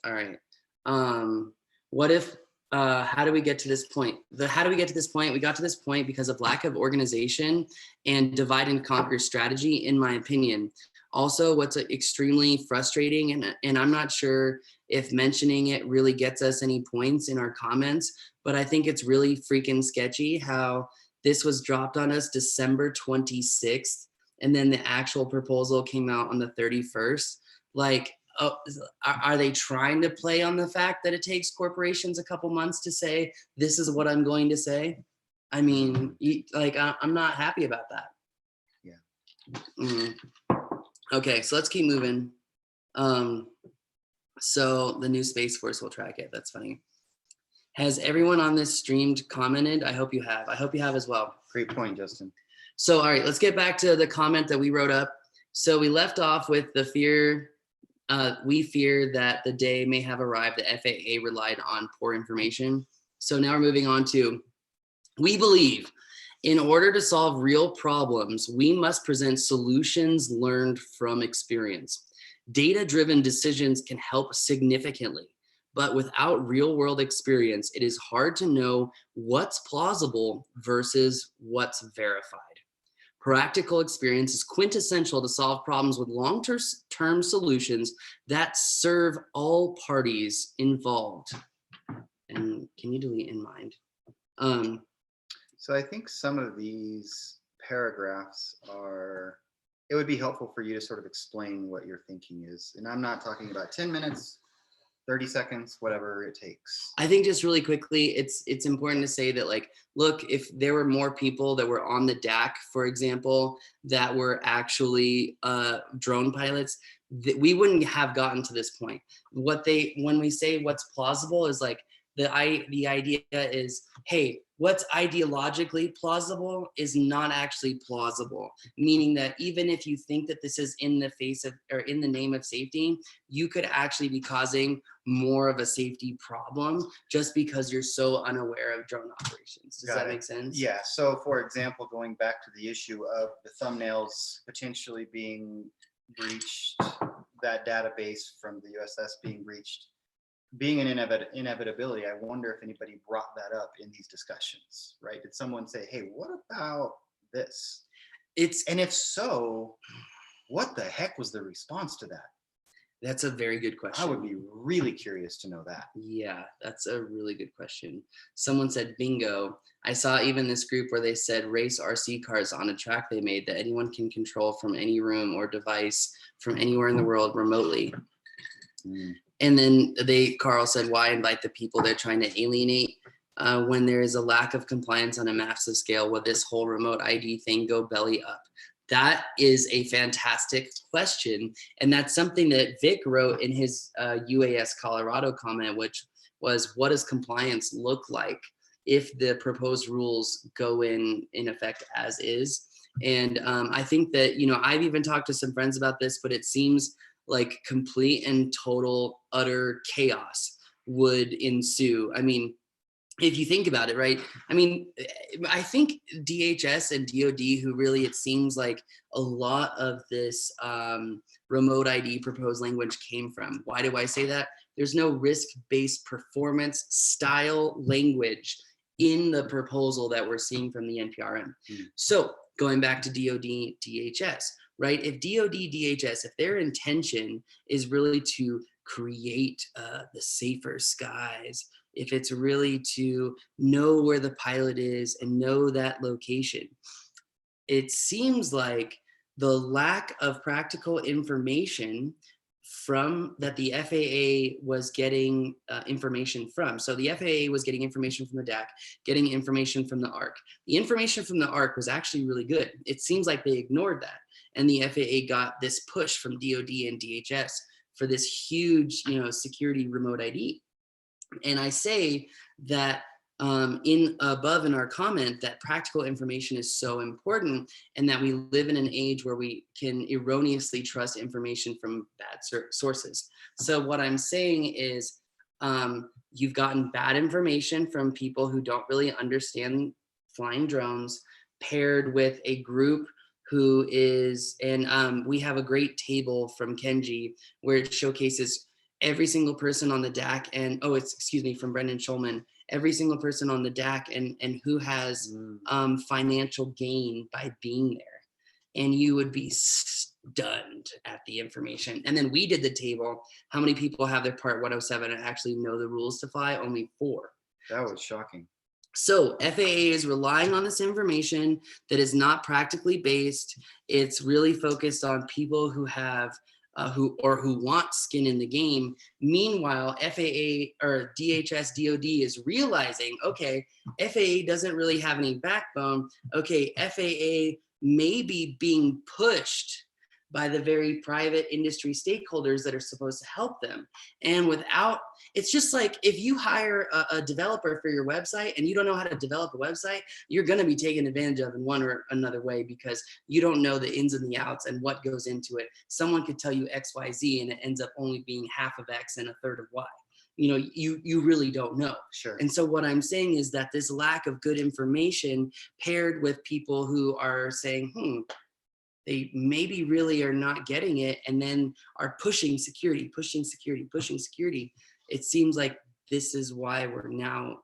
All right. What if, how do we get to this point? How do we get to this point? We got to this point because of lack of organization and divide and conquer strategy, in my opinion. Also, what's extremely frustrating, and I'm not sure if mentioning it really gets us any points in our comments, but I think it's really freaking sketchy how this was dropped on us December 26th, and then the actual proposal came out on the 31st. Like, are they trying to play on the fact that it takes corporations a couple months to say, this is what I'm going to say? I mean, I'm not happy about that. Yeah. Okay, so let's keep moving. So the new Space Force will track it. That's funny. Has everyone on this stream commented? I hope you have. I hope you have as well. Great point, Justin. So, all right, let's get back to the comment that we wrote up. So we left off with the fear. We fear that the day may have arrived the FAA relied on poor information. So now we're moving on to, we believe in order to solve real problems, we must present solutions learned from experience. Data-driven decisions can help significantly. But without real world experience, it is hard to know what's plausible versus what's verified. Practical experience is quintessential to solve problems with long-term solutions that serve all parties involved. And can you delete in mind? So I think some of these paragraphs it would be helpful for you to sort of explain what your thinking is. And I'm not talking about 10 minutes. 30 seconds, whatever it takes. I think just really quickly, it's important to say that, like, look, if there were more people that were on the DAC, for example, that were actually drone pilots, we wouldn't have gotten to this point. When we say what's plausible is like the idea is, hey, what's ideologically plausible is not actually plausible, meaning that even if you think that this is in the face of or in the name of safety, you could actually be causing more of a safety problem just because you're so unaware of drone operations. Does that make sense? Yeah. So, for example, going back to the issue of the thumbnails potentially being breached, that database from the USS being breached, being an inevitability, I wonder if anybody brought that up in these discussions, right? Did someone say, hey, what about this? And if so, what the heck was the response to that? That's a very good question. I would be really curious to know that. Yeah, that's a really good question. Someone said bingo. I saw even this group where they said race RC cars on a track they made that anyone can control from any room or device from anywhere in the world remotely. And then Carl said, why invite the people they're trying to alienate when there is a lack of compliance on a massive scale? Will this whole remote ID thing go belly up? That is a fantastic question. And that's something that Vic wrote in his UAS Colorado comment, which was, what does compliance look like if the proposed rules go in effect as is? And I think that, I've even talked to some friends about this, but it seems like complete and total utter chaos would ensue. I mean, if you think about it, right? I mean, I think DHS and DOD, who really, it seems like a lot of this remote ID proposed language came from. Why do I say that? There's no risk-based performance style language in the proposal that we're seeing from the NPRM. So going back to DOD, DHS, right? If DOD, DHS, if their intention is really to create the safer skies, if it's really to know where the pilot is and know that location, it seems like the lack of practical information from that the FAA was getting information from. So the FAA was getting information from the DAC, getting information from the ARC. The information from the ARC was actually really good. It seems like they ignored that. And the FAA got this push from DOD and DHS for this huge, security remote ID. And I say that in our comment that practical information is so important, and that we live in an age where we can erroneously trust information from bad sources. So what I'm saying is you've gotten bad information from people who don't really understand flying drones, paired with a group who is, and we have a great table from Kenji where it showcases every single person on the DAC and, from Brendan Schulman, every single person on the DAC and who has financial gain by being there. And you would be stunned at the information. And then we did the table. How many people have their Part 107 and actually know the rules to fly? Only 4. That was shocking. So FAA is relying on this information that is not practically based. It's really focused on people who have who want skin in the game. Meanwhile, FAA or DHS DOD is realizing, okay, FAA doesn't really have any backbone. Okay, FAA may be being pushed by the very private industry stakeholders that are supposed to help them. And it's just like if you hire a developer for your website and you don't know how to develop a website, you're gonna be taken advantage of in one or another way because you don't know the ins and the outs and what goes into it. Someone could tell you X, Y, Z, and it ends up only being half of X and a third of Y. You really don't know. Sure. And so what I'm saying is that this lack of good information paired with people who are saying, they maybe really are not getting it and then are pushing security. It seems like this is why we are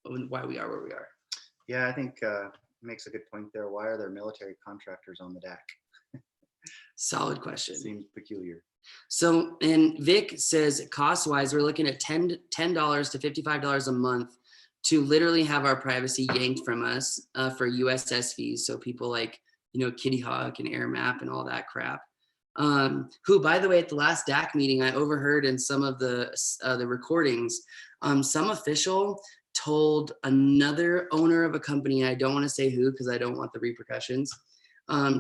where we are. Yeah, I think makes a good point there. Why are there military contractors on the DAC? Solid question. Seems peculiar. So, and Vic says cost-wise, we're looking at $10 to $55 a month to literally have our privacy yanked from us for USS fees. So people like Kitty Hawk and Air Map and all that crap. who, by the way, at the last DAC meeting, I overheard in some of the recordings, some official told another owner of a company, I don't want to say who because I don't want the repercussions,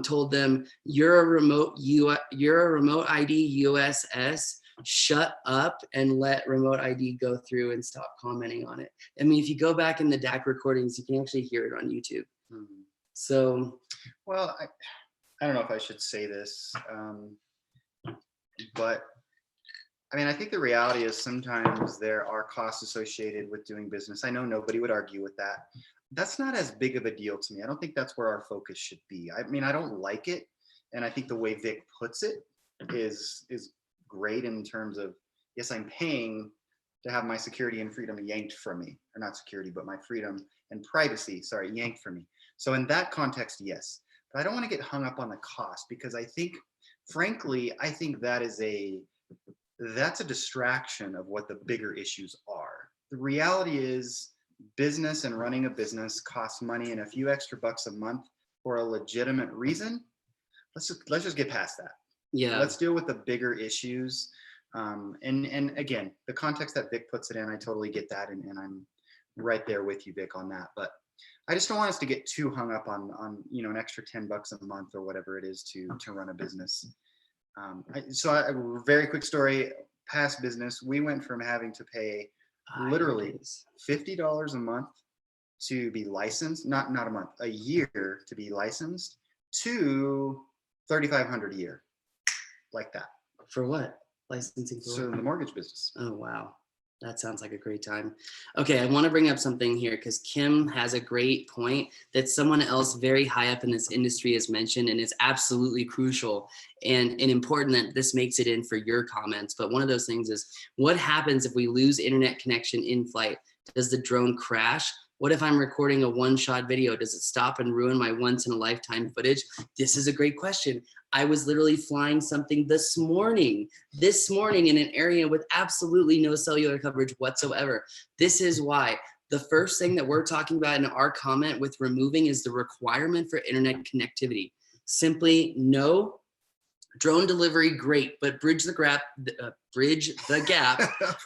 told them, you're a remote ID USS, shut up and let remote ID go through and stop commenting on it. I mean, if you go back in the DAC recordings, you can actually hear it on YouTube. Mhm. So, Well, I don't know if I should say this, but I mean, I think the reality is sometimes there are costs associated with doing business. I know nobody would argue with that. That's not as big of a deal to me. I don't think that's where our focus should be. I mean, I don't like it, and I think the way Vic puts it is great in terms of, yes, I'm paying to have my security and freedom yanked from me, or not security, but my freedom and privacy, sorry, yanked from me. So in that context, yes, but I don't want to get hung up on the cost, because I think, frankly, I think that's a distraction of what the bigger issues are. The reality is business and running a business costs money, and a few extra bucks a month for a legitimate reason. Let's just get past that. yeah. Let's deal with the bigger issues. And again, the context that Vic puts it in, I totally get that. And I'm right there with you, Vic, on that. But I just don't want us to get too hung up on an extra $10 a month or whatever it is to run a business. So a very quick story, past business, we went from having to pay literally $50 a month to be licensed, not a month, a year to be licensed, to $3,500 a year, like that. For what? Licensing for So what? the mortgage business. Oh, wow. That sounds like a great time. Okay, I want to bring up something here because Kim has a great point that someone else very high up in this industry has mentioned, and it's absolutely crucial and important that this makes it in for your comments. But one of those things is, what happens if we lose internet connection in flight? Does the drone crash? What if I'm recording a one-shot video? Does it stop and ruin my once-in-a-lifetime footage? This is a great question. I was literally flying something this morning in an area with absolutely no cellular coverage whatsoever. This is why the first thing that we're talking about in our comment with removing is the requirement for internet connectivity. Simply no. Drone delivery, great, but bridge the gap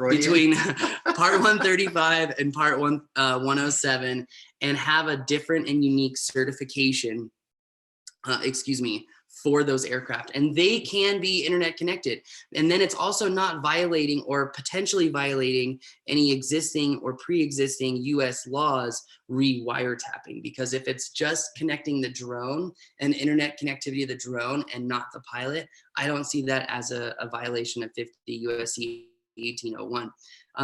between part 135 and part 107, and have a different and unique certification, for those aircraft, and they can be internet connected. And then it's also not violating or potentially violating any existing or pre-existing US laws re-wiretapping, because if it's just connecting the drone and internet connectivity of the drone and not the pilot, I don't see that as a violation of 50 USC 1801.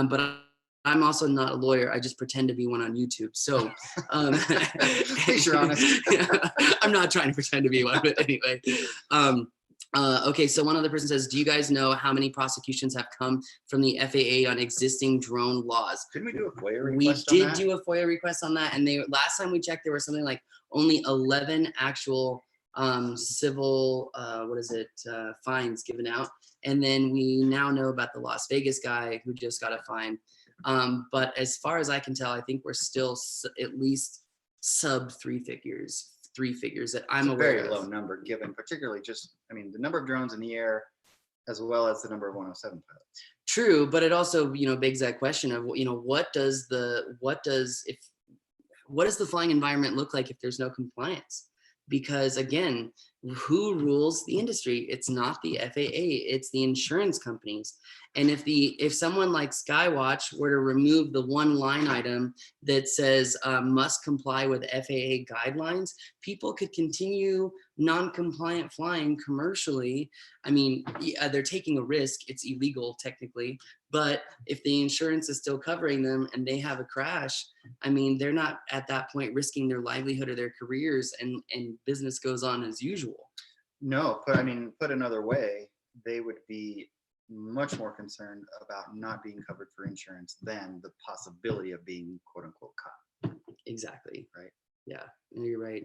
But I'm also not a lawyer. I just pretend to be one on YouTube. So, You're honest. I'm not trying to pretend to be one, but anyway. Okay, so one other person says, do you guys know how many prosecutions have come from the FAA on existing drone laws? Didn't we do a FOIA We request on did that? do a FOIA request on that, and last time we checked, there were something like only 11 actual civil fines given out, and then we now know about the Las Vegas guy who just got a fine. But as far as I can tell, I think we're still at least sub three figures that I'm aware of. Very low number, given particularly the number of drones in the air, as well as the number of 107 pilots. True, but it also begs that question of what does the flying environment look like if there's no compliance? Because again, who rules the industry? It's not the FAA, it's the insurance companies. And if someone like Skywatch were to remove the one line item that says must comply with FAA guidelines, people could continue non-compliant flying commercially. I mean, they're taking a risk. It's illegal technically, but if the insurance is still covering them and they have a crash, I mean, they're not at that point risking their livelihood or their careers, and business goes on as usual. No, put another way, they would be much more concerned about not being covered for insurance than the possibility of being quote unquote caught. Exactly. Right. Yeah, you're right.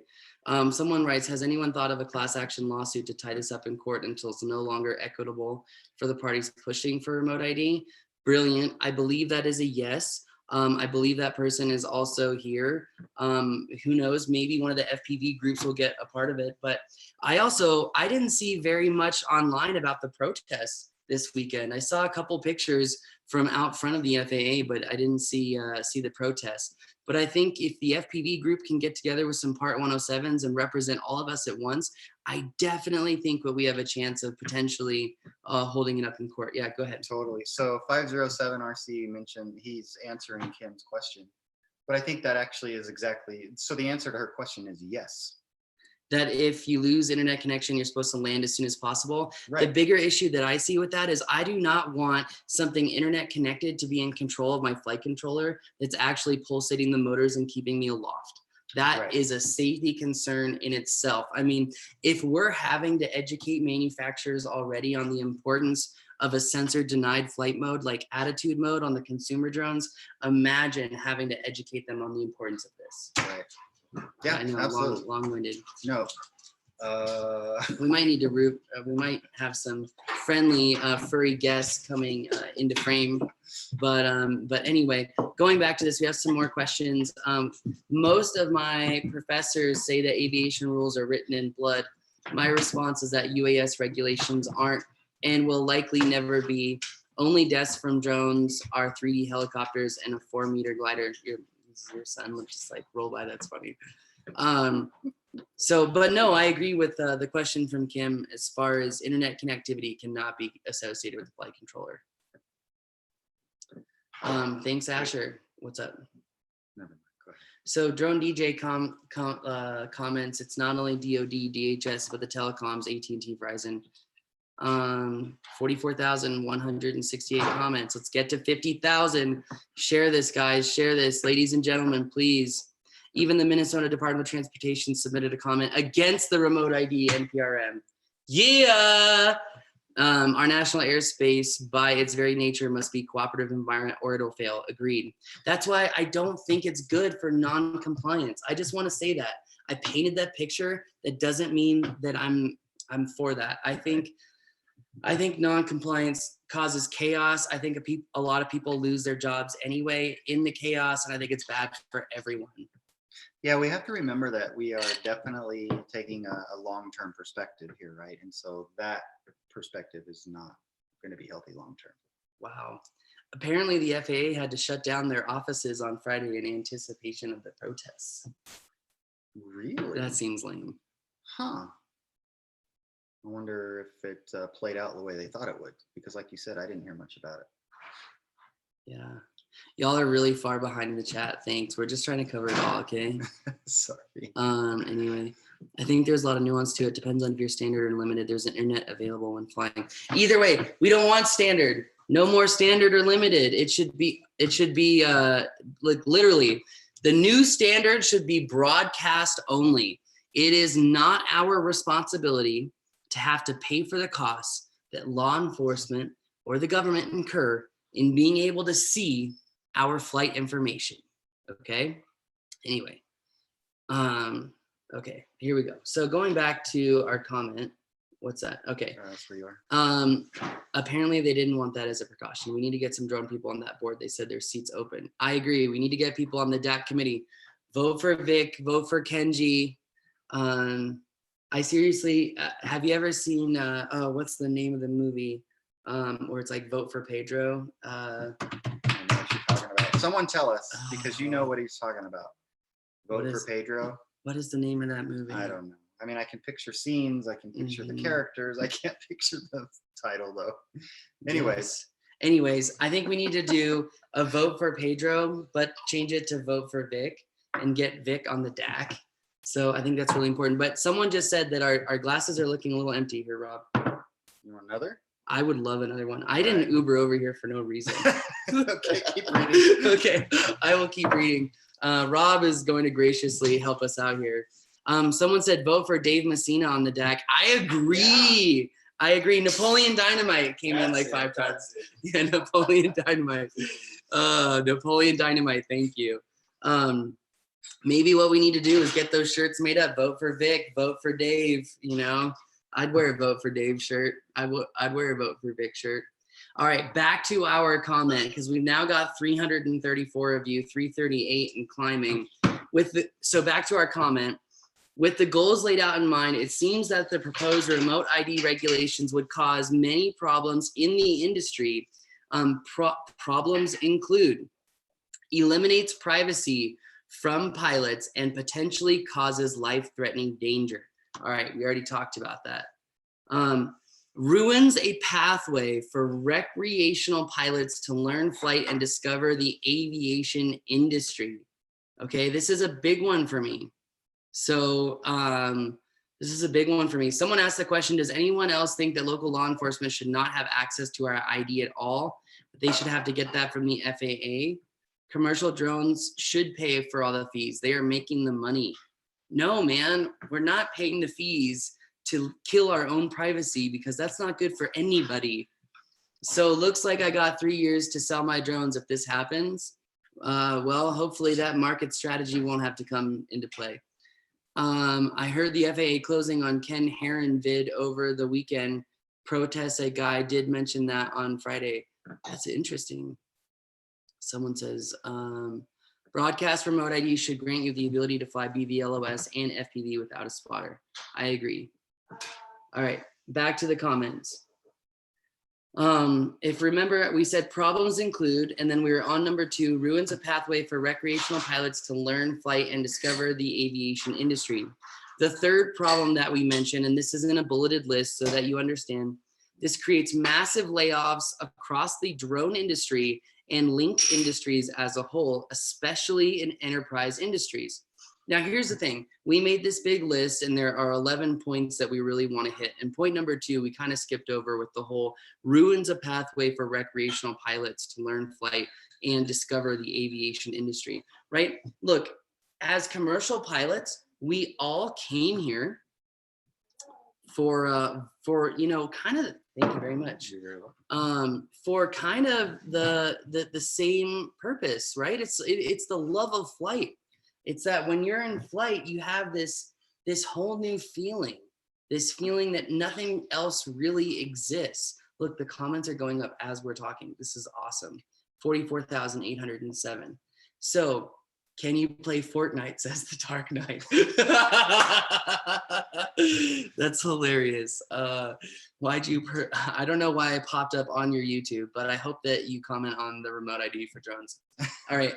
Someone writes, has anyone thought of a class action lawsuit to tie this up in court until it's no longer equitable for the parties pushing for remote ID? Brilliant. I believe that is a yes. I believe that person is also here. Who knows, maybe one of the FPV groups will get a part of it. But I didn't see very much online about the protests this weekend. I saw a couple pictures from out front of the FAA, but I didn't see the protests. But I think if the FPV group can get together with some Part 107s and represent all of us at once, I definitely think that we have a chance of potentially holding it up in court. Yeah, go ahead. Totally. So 507 RC mentioned he's answering Kim's question, but I think that actually is exactly, so the answer to her question is yes. That if you lose internet connection, you're supposed to land as soon as possible. Right. The bigger issue that I see with that is I do not want something internet connected to be in control of my flight controller that's actually pulsating the motors and keeping me aloft. That Right. is a safety concern in itself. I mean, if we're having to educate manufacturers already on the importance of a sensor denied flight mode, like attitude mode on the consumer drones, imagine having to educate them on the importance of this. Right. Yeah, I know, absolutely. long-winded. No. We might need to we might have some friendly furry guests coming into frame, but anyway, going back to this, we have some more questions. Most of my professors say that aviation rules are written in blood. My response is that UAS regulations aren't and will likely never be. Only deaths from drones are 3D helicopters and a 4-meter glider. Your son would just like roll by. That's funny. But no, I agree with the question from Kim as far as internet connectivity cannot be associated with the flight controller. Thanks, Asher. What's up? Never mind. Go ahead. So Drone DJ comments, it's not only DOD, DHS, but the telecoms, AT&T, Verizon. 44,168 comments. Let's get to 50,000. Share this, guys. Share this. Ladies and gentlemen, please. Even the Minnesota Department of Transportation submitted a comment against the remote ID NPRM. Yeah. Our national airspace, by its very nature, must be cooperative environment or it'll fail. Agreed. That's why I don't think it's good for non-compliance. I just want to say that. I painted that picture. That doesn't mean that I'm for that. I think non-compliance causes chaos. I think a lot of people lose their jobs anyway in the chaos, and I think it's bad for everyone. Yeah, we have to remember that we are definitely taking a long-term perspective here, right? And so that perspective is not going to be healthy long-term. Wow. Apparently the FAA had to shut down their offices on Friday in anticipation of the protests. Really? That seems lame. Huh. I wonder if it played out the way they thought it would, because like you said, I didn't hear much about it. Yeah. Y'all are really far behind in the chat. Thanks. We're just trying to cover it all, okay? Sorry. Anyway, I think there's a lot of nuance to it. Depends on if you're standard or limited. There's an internet available when flying. Either way, we don't want standard. No more standard or limited. It should be like literally the new standard should be broadcast only. It is not our responsibility to have to pay for the costs that law enforcement or the government incur in being able to see our flight information. Okay. Anyway, okay, here we go. So going back to our comment, what's that? Okay. That's where you are. Apparently they didn't want that as a precaution. We need to get some drone people on that board. They said there's seats open. I agree. We need to get people on the DAC committee. Vote for Vic, vote for Kenji. I seriously, have you ever seen, what's the name of the movie where it's like vote for Pedro? I know what you're talking about. Someone tell us, because you know what he's talking about. Vote for Pedro. What is the name of that movie? I don't know. I mean, I can picture scenes. I can picture the characters. I can't picture the title though. Anyways, I think we need to do a vote for Pedro, but change it to vote for Vic and get Vic on the DAC. So I think that's really important. But someone just said that our glasses are looking a little empty here, Rob. You want another? I would love another one. I didn't Uber over here for no reason. Okay, keep reading. Okay, I will keep reading. Rob is going to graciously help us out here. Someone said vote for Dave Messina on the deck. I agree. Yeah. I agree. Napoleon Dynamite came in like 5 times. Yeah, Napoleon Dynamite. Napoleon Dynamite. Thank you. Maybe what we need to do is get those shirts made up. Vote for Vic. Vote for Dave. You know, I'd wear a vote for Dave shirt. I'd wear a vote for Vic shirt. All right, back to our comment, because we've now got 334 of you, 338 and climbing. So back to our comment. With the goals laid out in mind, it seems that the proposed remote ID regulations would cause many problems in the industry. Problems include eliminates privacy from pilots and potentially causes life-threatening danger. All right, we already talked about that. Ruins a pathway for recreational pilots to learn flight and discover the aviation industry. Okay, this is a big one for me. So this is a big one for me. Someone asked the question, does anyone else think that local law enforcement should not have access to our ID at all? They should have to get that from the FAA. Commercial drones should pay for all the fees. They are making the money. No, man, we're not paying the fees to kill our own privacy, because that's not good for anybody. So it looks like I got 3 years to sell my drones if this happens. Well, hopefully that market strategy won't have to come into play. I heard the FAA closing on Ken Heron vid over the weekend. Protests, a guy did mention that on Friday. That's interesting. Someone says, broadcast remote ID should grant you the ability to fly BVLOS and FPV without a spotter. I agree. All right, back to the comments. If remember, we said problems include, and then we were on number 2, ruins a pathway for recreational pilots to learn, flight, and discover the aviation industry. The third problem that we mentioned, and this isn't a bulleted list so that you understand, this creates massive layoffs across the drone industry and linked industries as a whole, especially in enterprise industries. Now, here's the thing. We made this big list and there are 11 points that we really want to hit. And point number 2, we kind of skipped over with the whole ruins a pathway for recreational pilots to learn flight and discover the aviation industry, right? Look, as commercial pilots, we all came here for you know, kind of, thank you very much. For kind of the same purpose, right? It's the love of flight. It's that when you're in flight, you have this whole new feeling, this feeling that nothing else really exists. Look, the comments are going up as we're talking. This is awesome. 44,807. So can you play Fortnite, says the Dark Knight. That's hilarious. I don't know why I popped up on your YouTube, but I hope that you comment on the remote ID for drones. All right.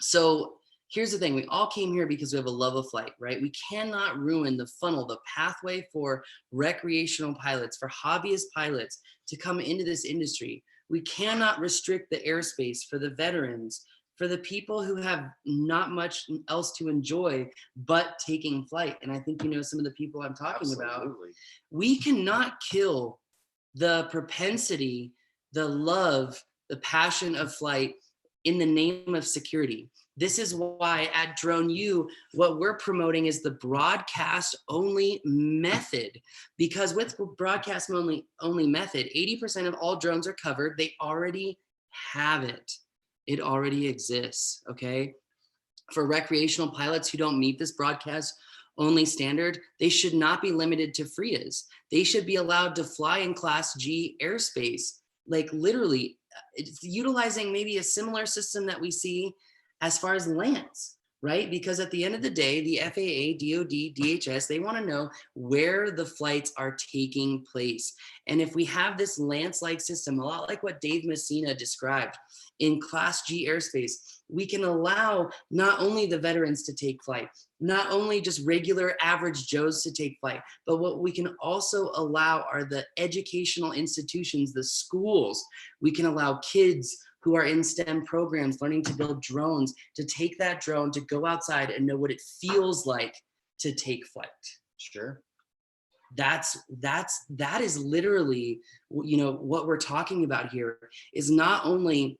So here's the thing. We all came here because we have a love of flight, right? We cannot ruin the funnel, the pathway for recreational pilots, for hobbyist pilots to come into this industry. We cannot restrict the airspace for the veterans, for the people who have not much else to enjoy but taking flight. And I think you know some of the people I'm talking about. We cannot kill the propensity, the love, the passion of flight in the name of security. This is why at Drone U, what we're promoting is the broadcast only method, because with broadcast only method, 80% of all drones are covered. They already have it. It already exists, okay? For recreational pilots who don't meet this broadcast only standard, they should not be limited to FRIAs. They should be allowed to fly in Class G airspace, like literally utilizing maybe a similar system that we see as far as lands, right? Because at the end of the day, the FAA, DOD, DHS, they want to know where the flights are taking place. And if we have this Lance-like system, a lot like what Dave Messina described in Class G airspace, we can allow not only the veterans to take flight, not only just regular average Joes to take flight, but what we can also allow are the educational institutions, the schools. We can allow kids who are in STEM programs learning to build drones to take that drone to go outside and know what it feels like to take flight. Sure. That is literally, you know, what we're talking about here is not only,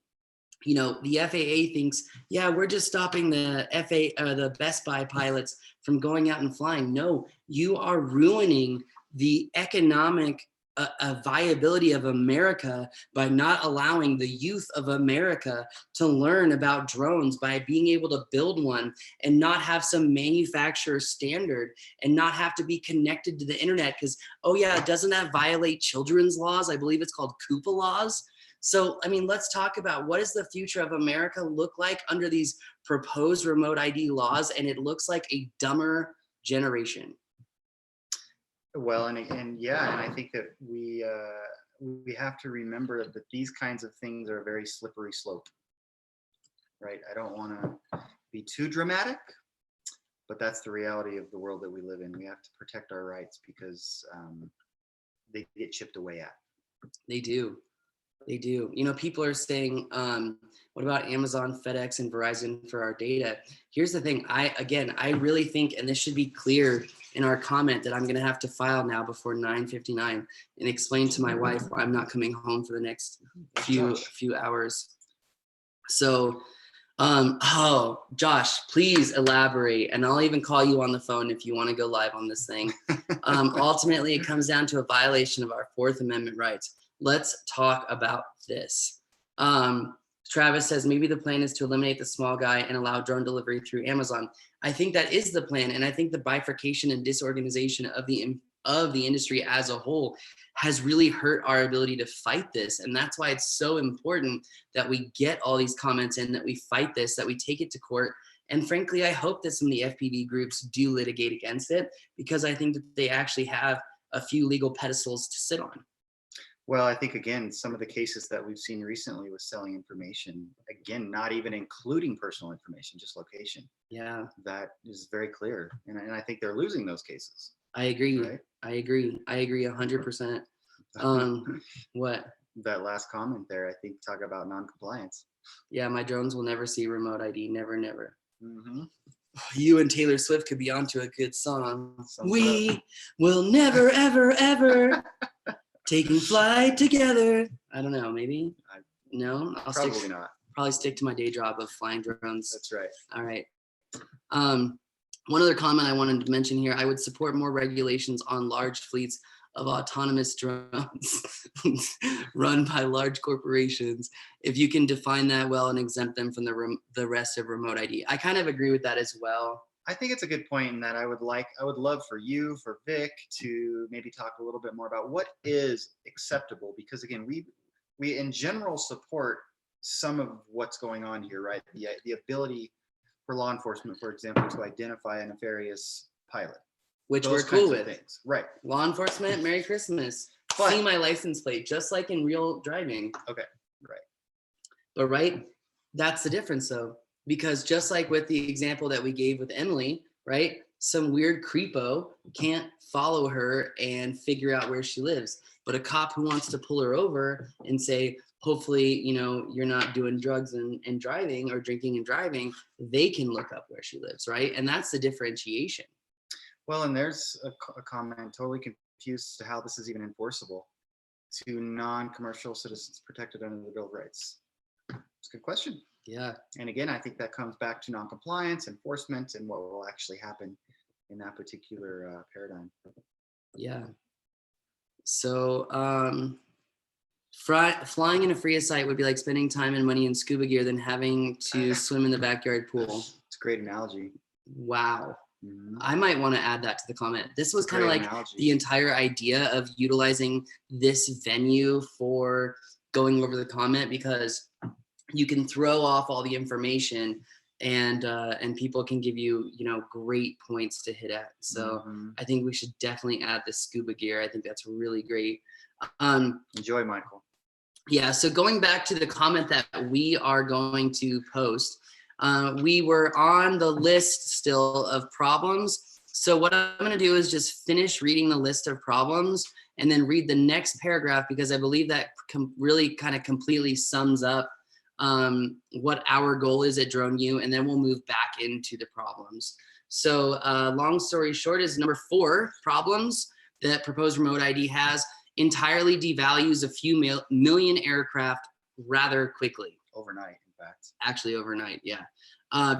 you know, the FAA thinks, yeah, we're just stopping the Best Buy pilots from going out and flying. No, you are ruining the economic a viability of America by not allowing the youth of America to learn about drones, by being able to build one and not have some manufacturer standard and not have to be connected to the internet. Because, oh yeah, doesn't that violate children's laws? I believe it's called CUPA laws. So, I mean, let's talk about what does the future of America look like under these proposed remote ID laws? And it looks like a dumber generation. Well, and yeah, and I think that we have to remember that these kinds of things are a very slippery slope, right? I don't want to be too dramatic, but that's the reality of the world that we live in. We have to protect our rights because they get chipped away at. They do. They do. You know, people are saying, what about Amazon, FedEx, and Verizon for our data? Here's the thing. I really think, and this should be clear in our comment, that I'm going to have to file now before 9:59 and explain to my wife why I'm not coming home for the next few hours. So, oh, Josh, please elaborate. And I'll even call you on the phone if you want to go live on this thing. Ultimately, it comes down to a violation of our Fourth Amendment rights. Let's talk about this. Travis says maybe the plan is to eliminate the small guy and allow drone delivery through Amazon. I think that is the plan, and I think the bifurcation and disorganization of the industry as a whole has really hurt our ability to fight this, and that's why it's so important that we get all these comments in, that we fight this, that we take it to court. And frankly, I hope that some of the FPV groups do litigate against it, because I think that they actually have a few legal pedestals to sit on. Well, I think, again, some of the cases that we've seen recently with selling information, again, not even including personal information, just location. Yeah. That is very clear. And I think they're losing those cases. I agree. Right? I agree 100%. What? That last comment there, I think, talk about non-compliance. Yeah, my drones will never see remote ID. Never, never. Mm-hmm. You and Taylor Swift could be onto a good song. We will never, ever, ever taking flight together. I don't know, maybe? No? Probably stick to my day job of flying drones. That's right. All right. One other comment I wanted to mention here, I would support more regulations on large fleets of autonomous drones run by large corporations, if you can define that well and exempt them from the rest of remote ID. I kind of agree with that as well. I think it's a good point in that I would love for you, for Vic, to maybe talk a little bit more about what is acceptable, because again, we in general support some of what's going on here, right? The ability for law enforcement, for example, to identify a nefarious pilot. Which we're cool with. Things. Right. Law enforcement, Merry Christmas. But, see my license plate, just like in real driving. Okay, right. But right, that's the difference though. Because just like with the example that we gave with Emily, right? Some weird creepo can't follow her and figure out where she lives. But a cop who wants to pull her over and say, hopefully, you know, you're not doing drugs and driving or drinking and driving, they can look up where she lives, right? And that's the differentiation. Well, and there's a comment totally confused to how this is even enforceable to non-commercial citizens protected under the Bill of Rights. It's a good question. Yeah. And again, I think that comes back to non-compliance, enforcement, and what will actually happen in that particular paradigm. Yeah. So flying in a free site would be like spending time and money in scuba gear than having to swim in the backyard pool. It's a great analogy. Wow. Mm-hmm. I might want to add that to the comment. This was kind of like analogy. The entire idea of utilizing this venue for going over the comment, because you can throw off all the information and people can give you, you know, great points to hit at. So I think we should definitely add the scuba gear. I think that's really great. Enjoy, Michael. Yeah. So going back to the comment that we are going to post, we were on the list still of problems. So what I'm going to do is just finish reading the list of problems and then read the next paragraph, because I believe that really kind of completely sums up what our goal is at Drone U, and then we'll move back into the problems. So long story short is number 4 problems that proposed remote ID has: entirely devalues a few million aircraft rather quickly. Overnight, in fact. Actually overnight, yeah.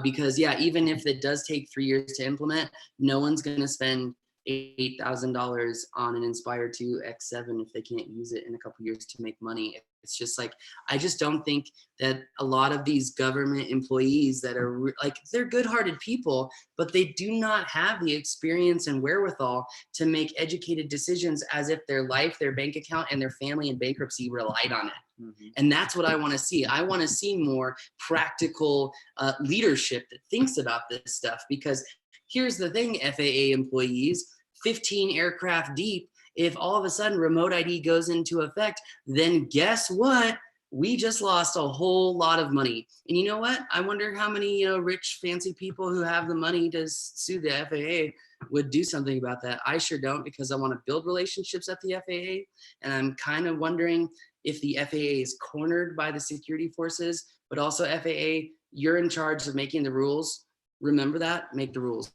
Because yeah, even if it does take 3 years to implement, no one's going to spend $8,000 on an Inspire 2 X7 if they can't use it in a couple years to make money. It's just like, I just don't think that a lot of these government employees that are like, they're good-hearted people, but they do not have the experience and wherewithal to make educated decisions as if their life, their bank account, and their family in bankruptcy relied on it. Mhm. And that's what I want to see. I want to see more practical leadership that thinks about this stuff, because here's the thing, FAA employees, 15 aircraft deep, if all of a sudden remote ID goes into effect, then guess what? We just lost a whole lot of money. And you know what? I wonder how many, rich, fancy people who have the money to sue the FAA would do something about that. I sure don't, because I want to build relationships at the FAA. And I'm kind of wondering if the FAA is cornered by the security forces, but also FAA, you're in charge of making the rules. Remember that, make the rules.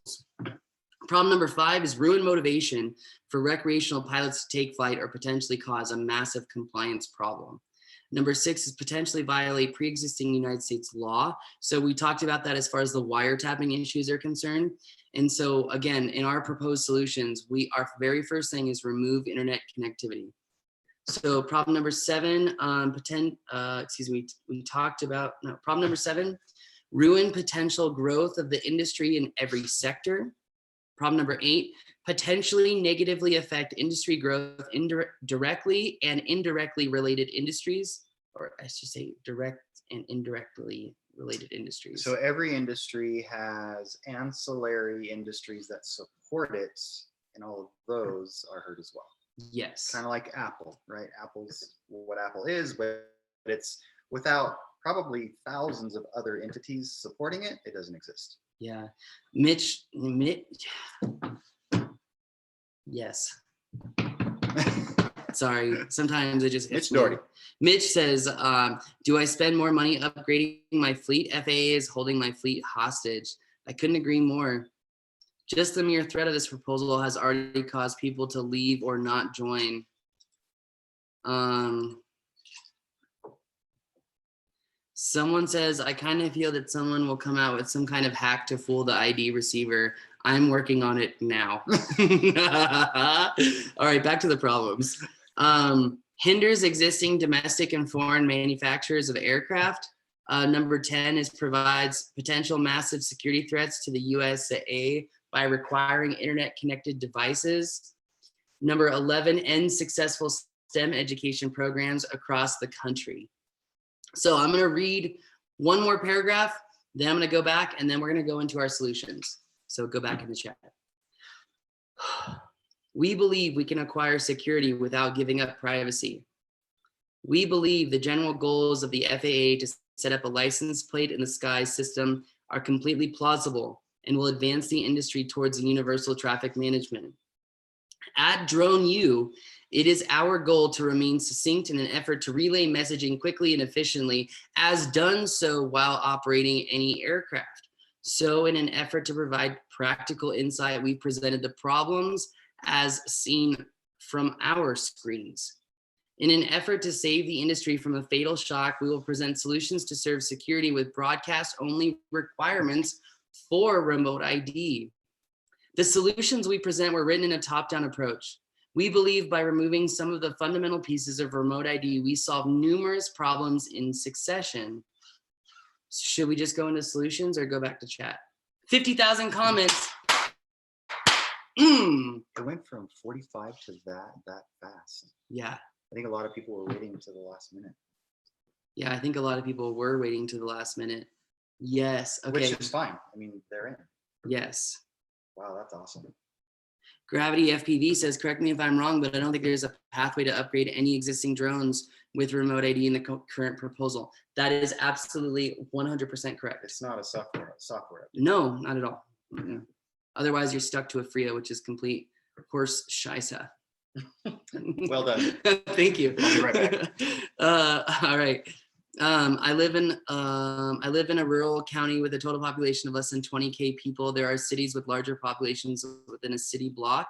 Problem number 5 is ruin motivation for recreational pilots to take flight or potentially cause a massive compliance problem. Number 6 is potentially violate pre-existing United States law. So we talked about that as far as the wiretapping issues are concerned. And so again, in our proposed solutions, our very first thing is remove internet connectivity. So problem number 7, we talked about, problem number 7, ruin potential growth of the industry in every sector. Problem number 8, potentially negatively affect industry growth directly and indirectly related industries, or I should say direct and indirectly related industries. So every industry has ancillary industries that support it, and all of those are hurt as well. Yes. Kind of like Apple, right? Apple's what Apple is, but it's without probably thousands of other entities supporting it, it doesn't exist. Yeah. Yes. Sorry, sometimes it just hits Mitch Doherty. Mitch says, do I spend more money upgrading my fleet? FAA is holding my fleet hostage. I couldn't agree more. Just the mere threat of this proposal has already caused people to leave or not join. Someone says, I kind of feel that someone will come out with some kind of hack to fool the ID receiver. I'm working on it now. All right, back to the problems. Hinders existing domestic and foreign manufacturers of aircraft. Number 10 is provides potential massive security threats to the USA by requiring internet connected devices. Number 11, ends successful STEM education programs across the country. So I'm going to read one more paragraph, then I'm going to go back, and then we're going to go into our solutions. So go back in the chat. We believe we can acquire security without giving up privacy. We believe the general goals of the FAA to set up a license plate in the sky system are completely plausible and will advance the industry towards universal traffic management. At DroneU, it is our goal to remain succinct in an effort to relay messaging quickly and efficiently, as done so while operating any aircraft. So in an effort to provide practical insight, we presented the problems as seen from our screens. In an effort to save the industry from a fatal shock, we will present solutions to serve security with broadcast-only requirements for remote ID. The solutions we present were written in a top-down approach. We believe by removing some of the fundamental pieces of remote ID, we solve numerous problems in succession. Should we just go into solutions or go back to chat? 50,000 comments. It went from 45 to that fast. Yeah. I think a lot of people were waiting to the last minute. Yeah, I think a lot of people were waiting to the last minute. Yes. Okay. Which is fine. I mean, they're in. Yes. Wow, that's awesome. Gravity FPV says, correct me if I'm wrong, but I don't think there's a pathway to upgrade any existing drones with remote ID in the current proposal. That is absolutely 100% correct. It's not a software. No, not at all. Mm-mm. Otherwise, you're stuck to a FRIA, which is complete horse scheisse. Well done. Thank you. I'll be right back. All right. I live in a rural county with a total population of less than 20,000 people. There are cities with larger populations within a city block.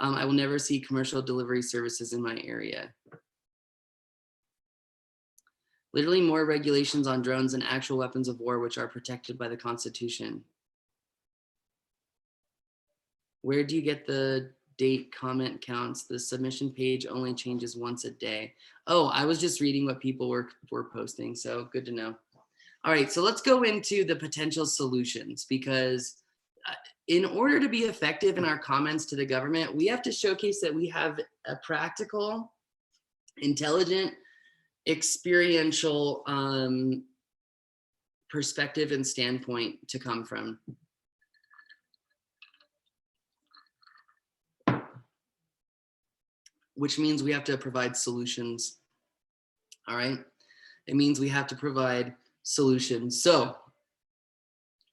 I will never see commercial delivery services in my area. Literally more regulations on drones than actual weapons of war, which are protected by the Constitution. Where do you get the date comment counts? The submission page only changes once a day. Oh, I was just reading what people were posting, so good to know. All right, so let's go into the potential solutions, because in order to be effective in our comments to the government, we have to showcase that we have a practical, intelligent, experiential perspective and standpoint to come from. Which means we have to provide solutions. All right. It means we have to provide solutions. So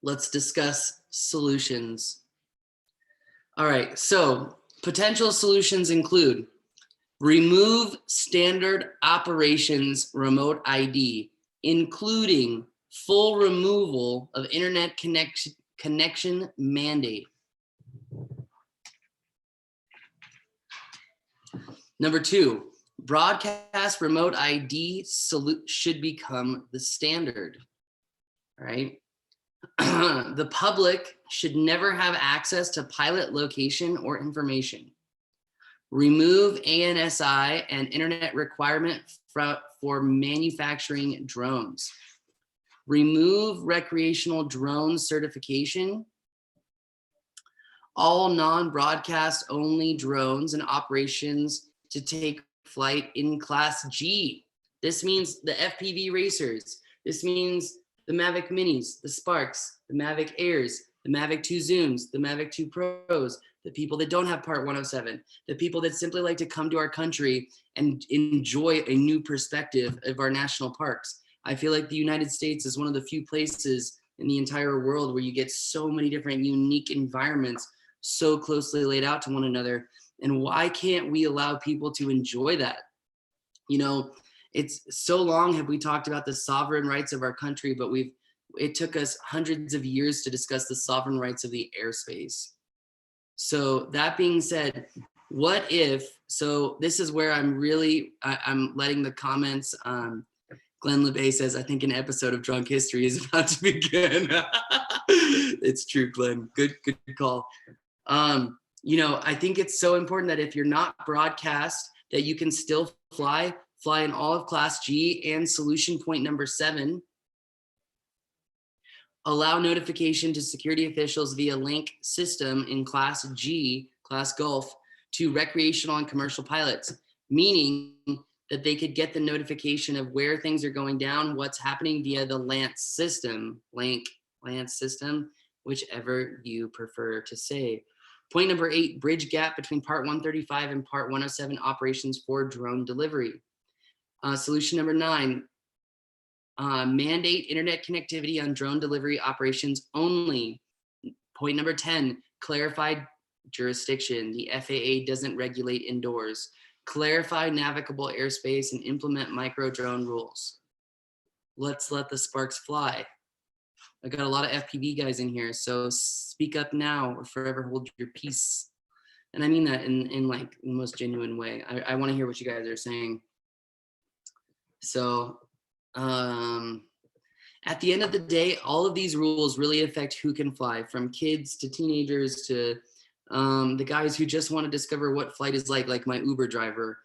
let's discuss solutions. All right. So potential solutions include remove standard operations remote ID, including full removal of internet connection mandate. Number 2, broadcast remote ID should become the standard. All right. The public should never have access to pilot location or information. Remove ANSI and internet requirement for manufacturing drones. Remove recreational drone certification. All non-broadcast only drones and operations to take flight in Class G. This means the FPV racers. This means the Mavic Minis, the Sparks, the Mavic Airs, the Mavic 2 Zooms, the Mavic 2 Pros, the people that don't have Part 107, the people that simply like to come to our country and enjoy a new perspective of our national parks. I feel like the United States is one of the few places in the entire world where you get so many different unique environments so closely laid out to one another. And why can't we allow people to enjoy that? You know, it's so long have we talked about the sovereign rights of our country, but it took us hundreds of years to discuss the sovereign rights of the airspace. So that being said, what if, so this is where I'm letting the comments, Glenn LeBay says, I think an episode of Drunk History is about to begin. It's true, Glenn, good call. You know, I think it's so important that if you're not broadcast, that you can still fly in all of Class G. And solution point number 7, allow notification to security officials via link system in Class G, Class Gulf, to recreational and commercial pilots, meaning that they could get the notification of where things are going down, what's happening via the LANC system, LANC system, whichever you prefer to say. Point number 8, bridge gap between Part 135 and Part 107 operations for drone delivery. Solution number 9, mandate internet connectivity on drone delivery operations only. Point number 10, clarified jurisdiction. The FAA doesn't regulate indoors. Clarify navigable airspace and implement micro drone rules. Let's let the sparks fly. I got a lot of FPV guys in here, so speak up now or forever hold your peace. And I mean that in like the most genuine way. I want to hear what you guys are saying. So at the end of the day, all of these rules really affect who can fly, from kids to teenagers to the guys who just want to discover what flight is like my Uber driver,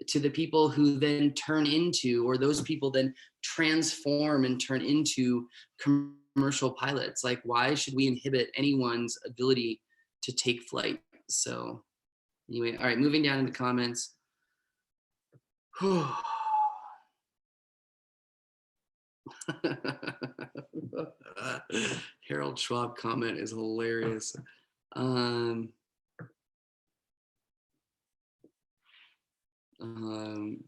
to the people who then turn into, or those people then transform and turn into commercial pilots. Like, why should we inhibit anyone's ability to take flight? So anyway, all right, moving down in the comments. Harold Schwab comment is hilarious.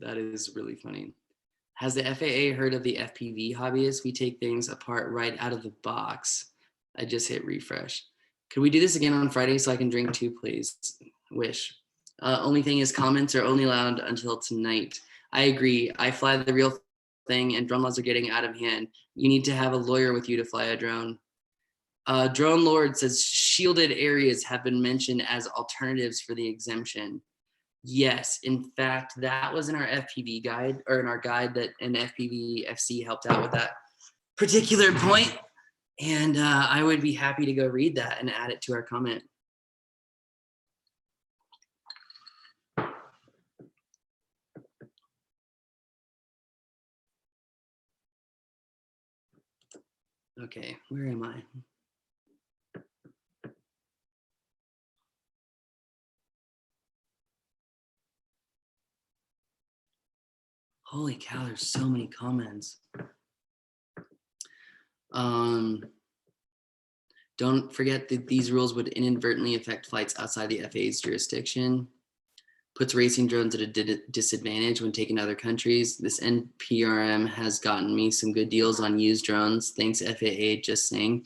That is really funny. Has the FAA heard of the FPV hobbyists? We take things apart right out of the box. I just hit refresh. Could we do this again on Friday so I can drink too, please? Wish. Only thing is, comments are only allowed until tonight. I agree. I fly the real thing and drone laws are getting out of hand. You need to have a lawyer with you to fly a drone. Drone Lord says shielded areas have been mentioned as alternatives for the exemption. Yes, in fact, that was in our FPV guide, or in our guide that an FPV FC helped out with that particular point. And I would be happy to go read that and add it to our comment. Okay, where am I? Holy cow, there's so many comments. Don't forget that these rules would inadvertently affect flights outside the FAA's jurisdiction. Puts racing drones at a disadvantage when taken to other countries. This NPRM has gotten me some good deals on used drones. Thanks, FAA, just saying.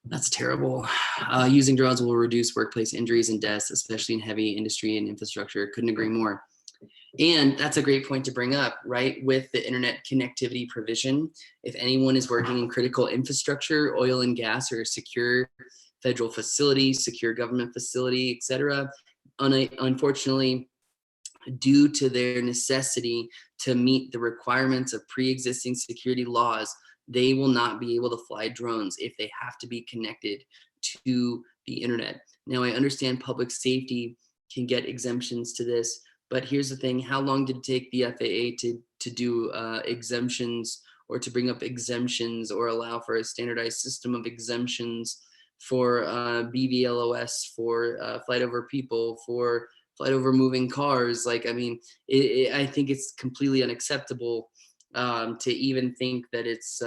That's terrible. Using drones will reduce workplace injuries and deaths, especially in heavy industry and infrastructure. Couldn't agree more. And that's a great point to bring up, right? With the internet connectivity provision, if anyone is working in critical infrastructure, oil and gas, or secure federal facility, secure government facility, etc., unfortunately, due to their necessity to meet the requirements of pre-existing security laws, they will not be able to fly drones if they have to be connected to the internet. Now, I understand public safety can get exemptions to this, but here's the thing: how long did it take the FAA to do exemptions, or to bring up exemptions, or allow for a standardized system of exemptions for BVLOS, for flight over people, for flight over moving cars? Like, I mean, I think it's completely unacceptable to even think that it's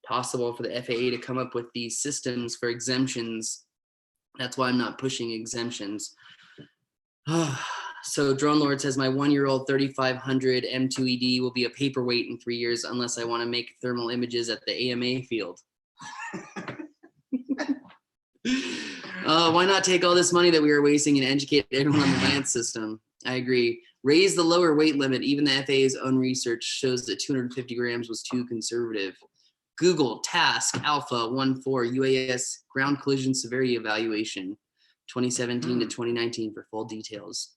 possible for the FAA to come up with these systems for exemptions. That's why I'm not pushing exemptions. So Drone Lord says, my 1-year-old 3500 M2ED will be a paperweight in 3 years unless I want to make thermal images at the AMA field. Why not take all this money that we are wasting and educate everyone on the land system? I agree. Raise the lower weight limit. Even the FAA's own research shows that 250 grams was too conservative. Google Task Alpha 14 UAS Ground Collision Severity Evaluation 2017 to 2019 for full details.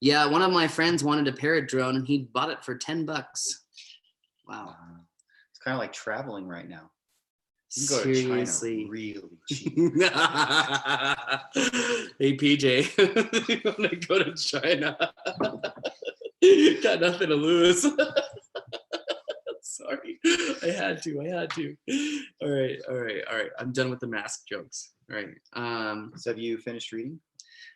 Yeah, one of my friends wanted a parrot drone and he bought it for $10. Wow. It's kind of like traveling right now. You can go Seriously. to China really cheap. Hey PJ, you want to go to China? Got nothing to lose. Sorry, I had to. All right. I'm done with the mask jokes. All right. So have you finished reading?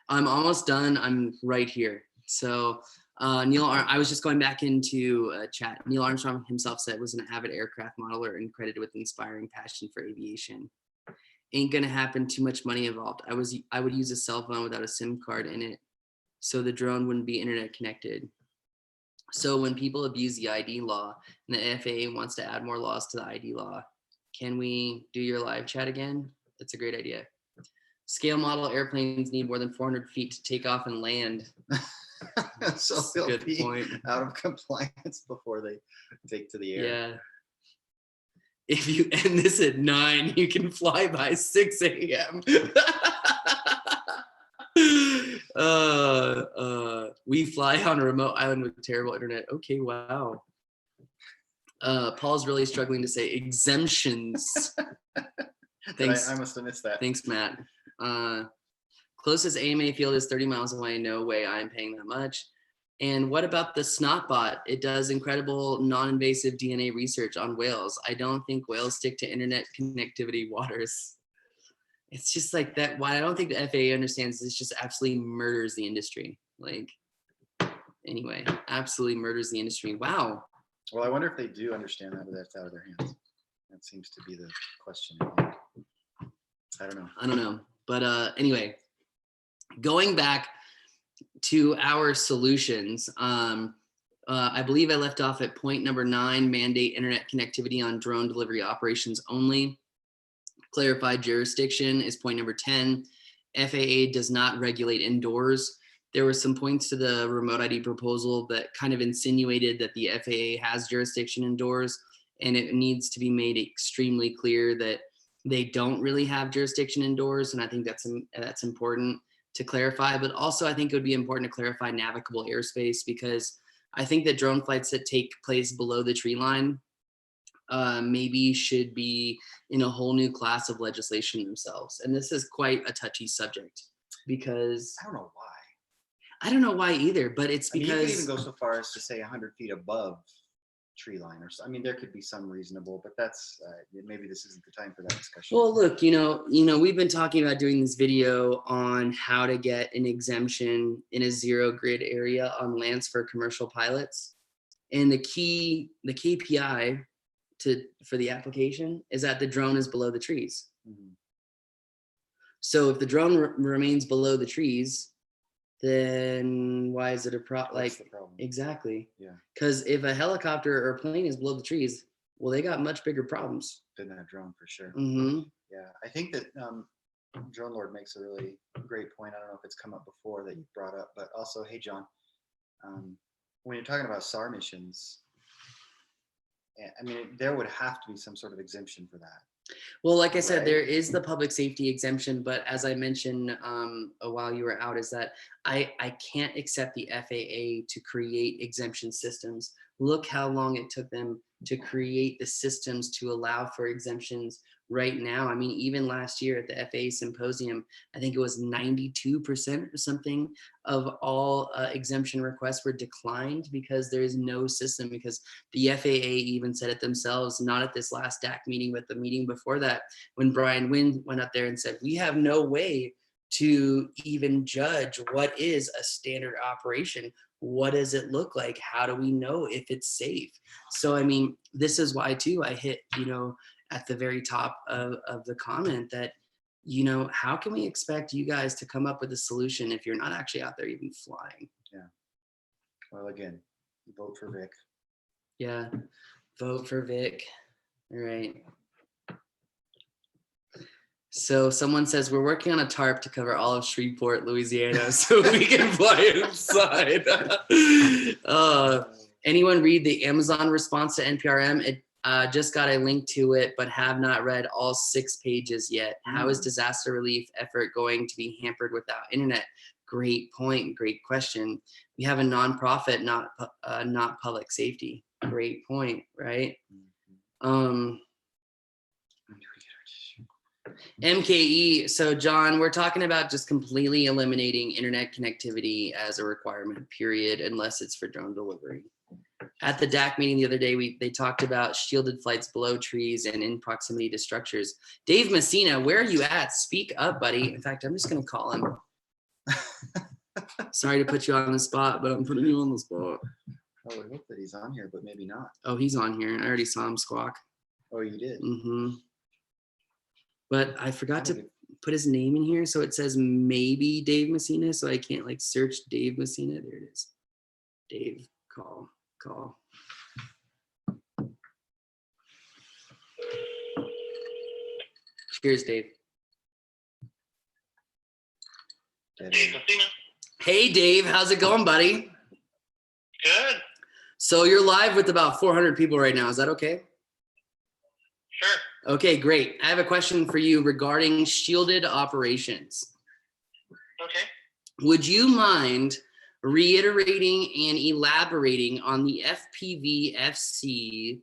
I'm almost done. I'm right here. So I was just going back into chat. Neil Armstrong himself said was an avid aircraft modeler and credited with inspiring passion for aviation. Ain't gonna happen, too much money involved. I would use a cell phone without a SIM card in it, so the drone wouldn't be internet connected. So when people abuse the ID law and the FAA wants to add more laws to the ID law, can we do your live chat again? That's a great idea. Scale model airplanes need more than 400 feet to take off and land. So they'll Good be point. out of compliance before they take to the air. Yeah. If you end this at 9, you can fly by 6 a.m. We fly on a remote island with terrible internet. Okay, wow. Paul's really struggling to say exemptions. Thanks. I must have missed that. Thanks, Matt. Closest AMA field is 30 miles away. No way I'm paying that much. And what about the Snotbot? It does incredible non-invasive DNA research on whales. I don't think whales stick to internet connectivity waters. It's just like that. Why I don't think the FAA understands this just absolutely murders the industry. Like, anyway, absolutely murders the industry. Wow. Well, I wonder if they do understand that, but that's out of their hands. That seems to be the question. I don't know. But anyway, going back to our solutions, I believe I left off at point number 9, mandate internet connectivity on drone delivery operations only. Clarified jurisdiction is point number 10. FAA does not regulate indoors. There were some points to the remote ID proposal that kind of insinuated that the FAA has jurisdiction indoors, and it needs to be made extremely clear that they don't really have jurisdiction indoors. And I think that's important to clarify, but also I think it would be important to clarify navigable airspace, because I think that drone flights that take place below the tree line maybe should be in a whole new class of legislation themselves. And this is quite a touchy subject because I don't know why. I don't know why either, but it's because you could even go so far as to say 100 feet above tree line, or I mean, there could be some reasonable, but that's maybe this isn't the time for that discussion. Well, look, we've been talking about doing this video on how to get an exemption in a zero grid area on lands for commercial pilots. And the KPI for the application is that the drone is below the trees. Mhm. So if the drone remains below the trees, then why is it a problem? What's the problem? Exactly. Yeah. Because if a helicopter or plane is below the trees, well, they got much bigger problems. Than that drone for sure. Mm-hmm. Yeah, I think that Drone Lord makes a really great point. I don't know if it's come up before that you brought up, but also, hey, John, when you're talking about SAR missions, I mean, there would have to be some sort of exemption for that. Well, like I said, Right. there is the public safety exemption, but as I mentioned while you were out, is that I can't accept the FAA to create exemption systems. Look how long it took them to create the systems to allow for exemptions right now. I mean, even last year at the FAA symposium, I think it was 92% or something of all exemption requests were declined because there is no system, because the FAA even said it themselves, not at this last DAC meeting, but the meeting before that, when Brian Wynn went up there and said, we have no way to even judge what is a standard operation. What does it look like? How do we know if it's safe? So, I mean, this is why too, I hit, at the very top of the comment that, how can we expect you guys to come up with a solution if you're not actually out there even flying? Yeah. Well, again, vote for Vic. Yeah. Vote for Vic. All right. So someone says we're working on a tarp to cover all of Shreveport, Louisiana, so we can fly inside. Anyone read the Amazon response to NPRM? It just got a link to it, but have not read all 6 pages yet. How is disaster relief effort going to be hampered without internet? Great point. Great question. We have a nonprofit, not public safety. Great point, right? MKE. So John, we're talking about just completely eliminating internet connectivity as a requirement, period, unless it's for drone delivery. At the DAC meeting the other day, they talked about shielded flights below trees and in proximity to structures. Dave Messina, where are you at? Speak up, buddy. In fact, I'm just going to call him. Sorry to put you on the spot, but I'm putting you on the spot. Oh, I hope that he's on here, but maybe not. Oh, he's on here. I already saw him squawk. Oh, you did? Mm-hmm. But I forgot to put his name in here. So it says maybe Dave Messina. So I can't search Dave Messina. There it is. Dave, call. Cheers, Dave. Hey, Dave. How's it going, buddy? Good. So you're live with about 400 people right now. Is that okay? Sure. Okay, great. I have a question for you regarding shielded operations. Okay. Would you mind reiterating and elaborating on the FPV-FCC's,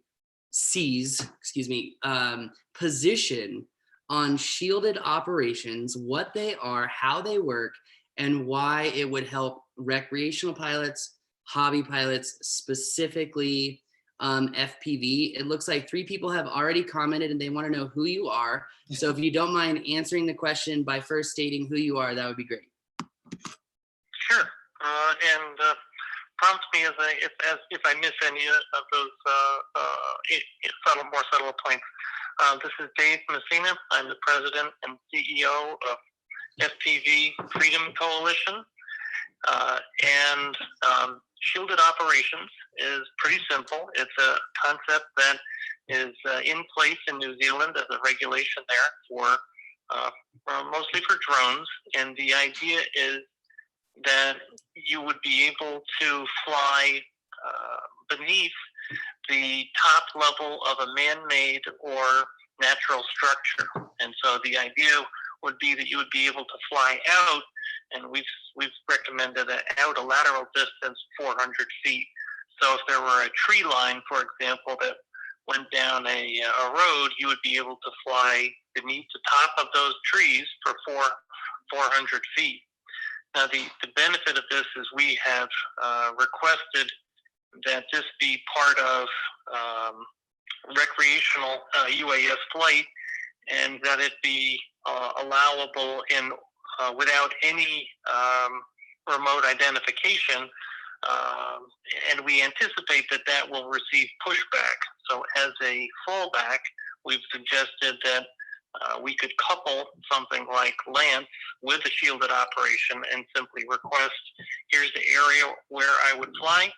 position on shielded operations, what they are, how they work, and why it would help recreational pilots, hobby pilots, specifically FPV. It looks like 3 people have already commented and they want to know who you are. So if you don't mind answering the question by first stating who you are, that would be great. Sure. And prompt me as if I miss any of those more subtle points. This is Dave Messina. I'm the president and CEO of FPV Freedom Coalition. And shielded operations is pretty simple. It's a concept that is in place in New Zealand as a regulation there for mostly for drones. And the idea is that you would be able to fly beneath the top level of a man-made or natural structure. And so the idea would be that you would be able to fly out, and we've recommended out a lateral distance 400 feet. So if there were a tree line, for example, that went down a road, you would be able to fly beneath the top of those trees for 400 feet. Now, the benefit of this is we have requested that this be part of recreational UAS flight, and that it be allowable in without any remote identification. And we anticipate that that will receive pushback. So as a fallback, we've suggested that we could couple something like Lance with a shielded operation and simply request, here's the area where I would fly,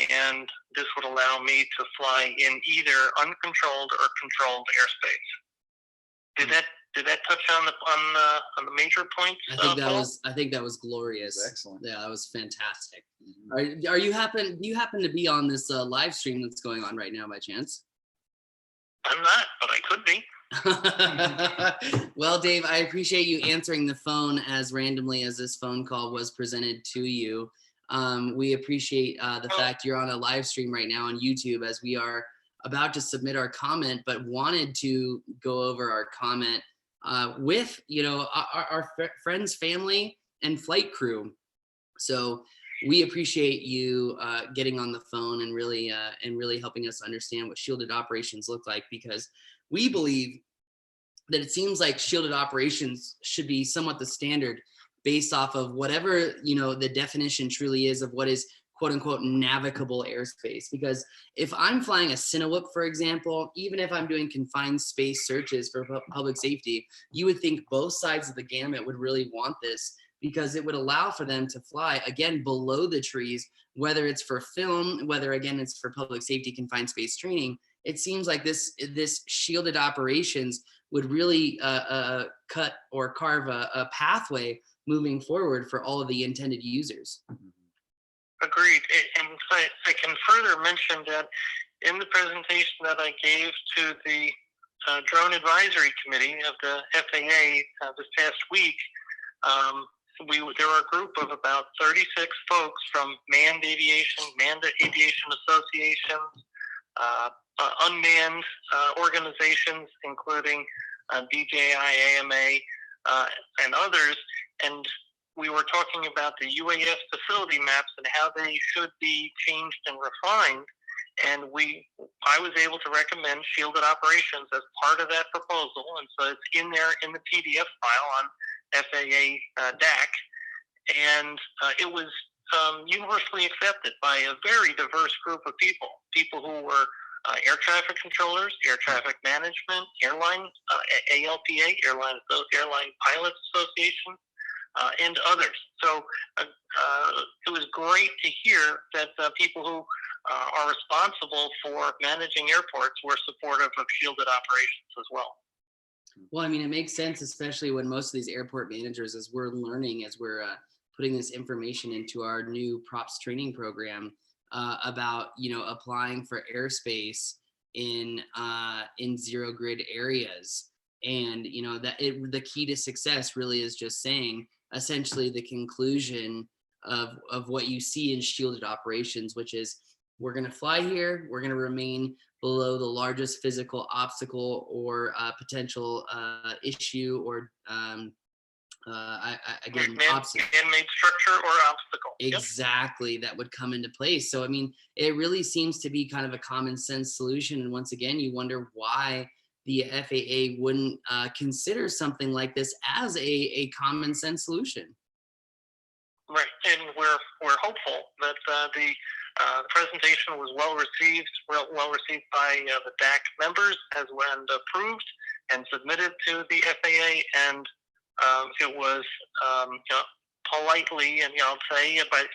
and this would allow me to fly in either uncontrolled or controlled airspace. Did that touch on the major points? I think that was glorious. Excellent. Yeah, that was fantastic. Mhm. Do you happen to be on this live stream that's going on right now by chance? I'm not, but I could be. Well, Dave, I appreciate you answering the phone as randomly as this phone call was presented to you. We appreciate the fact you're on a live stream right now on YouTube as we are about to submit our comment, but wanted to go over our comment with our friends, family, and flight crew. So we appreciate you getting on the phone and really helping us understand what shielded operations look like, because we believe that it seems like shielded operations should be somewhat the standard based off of whatever, the definition truly is of what is quote unquote navigable airspace. Because if I'm flying a Cinewhoop, for example, even if I'm doing confined space searches for public safety, you would think both sides of the gamut would really want this, because it would allow for them to fly again below the trees, whether it's for film, whether again it's for public safety confined space training. It seems like this shielded operations would really cut or carve a pathway moving forward for all of the intended users. Agreed. And I can further mention that in the presentation that I gave to the Drone Advisory Committee of the FAA this past week, there were a group of about 36 folks from manned aviation associations, unmanned organizations, including DJI, AMA, and others, and we were talking about the UAS facility maps and how they should be changed and refined. And I was able to recommend shielded operations as part of that proposal, and so it's in there in the PDF file on FAA DAC, and it was universally accepted by a very diverse group of people who were air traffic controllers, air traffic management, airline ALPA, Airline Pilots Association, and others. So it was great to hear that people who are responsible for managing airports were supportive of shielded operations as well. Well, I mean, it makes sense, especially when most of these airport managers, as we're learning, as we're putting this information into our new props training program about, applying for airspace in zero grid areas. And, the key to success really is just saying, essentially the conclusion of what you see in shielded operations, which is we're going to fly here, we're going to remain below the largest physical obstacle or potential issue or again, man-made structure or obstacle. Exactly, yep. That would come into place. So, I mean, it really seems to be kind of a common sense solution. And once again, you wonder why the FAA wouldn't consider something like this as a common sense solution. Right, and we're hopeful that the presentation was well received by the DAC members as when approved and submitted to the FAA, and it was politely, and I'll say, but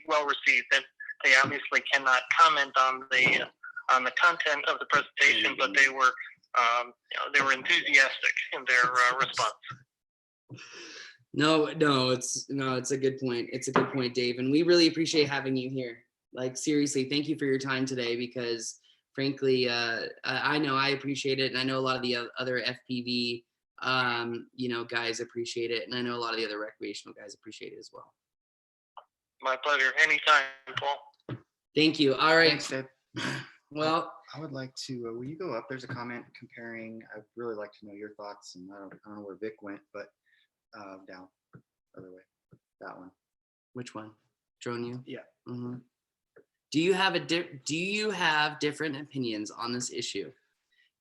well received. And they obviously cannot comment on the content of the presentation, but they were enthusiastic in their response. No, it's a good point. It's a good point, Dave. And we really appreciate having you here. Like, seriously, thank you for your time today, because frankly, I know I appreciate it. And I know a lot of the other FPV, guys appreciate it. And I know a lot of the other recreational guys appreciate it as well. My pleasure. Anytime, Paul. Thank you. All right. Thanks, Dave. Well, I would like to, will you go up? There's a comment comparing, I'd really like to know your thoughts, and I don't know where Vic went, but down, other way, that one. Which one? Drone you? Yeah. Mm-hmm. Do you have different opinions on this issue?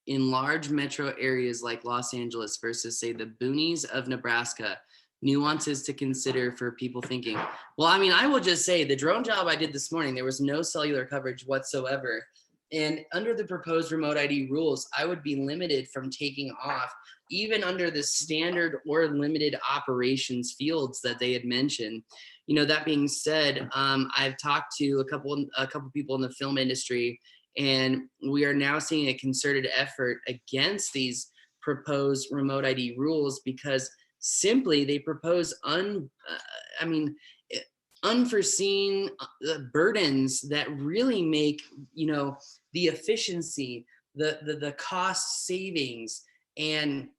In large metro areas like Los Angeles versus, say, the boonies of Nebraska, nuances to consider for people thinking. Well, I mean, I will just say the drone job I did this morning, there was no cellular coverage whatsoever. And under the proposed remote ID rules, I would be limited from taking off, even under the standard or limited operations fields that they had mentioned. You know, that being said, I've talked to a couple people in the film industry, and we are now seeing a concerted effort against these proposed remote ID rules because simply they propose unforeseen burdens that really make, you know, the efficiency, the cost savings, and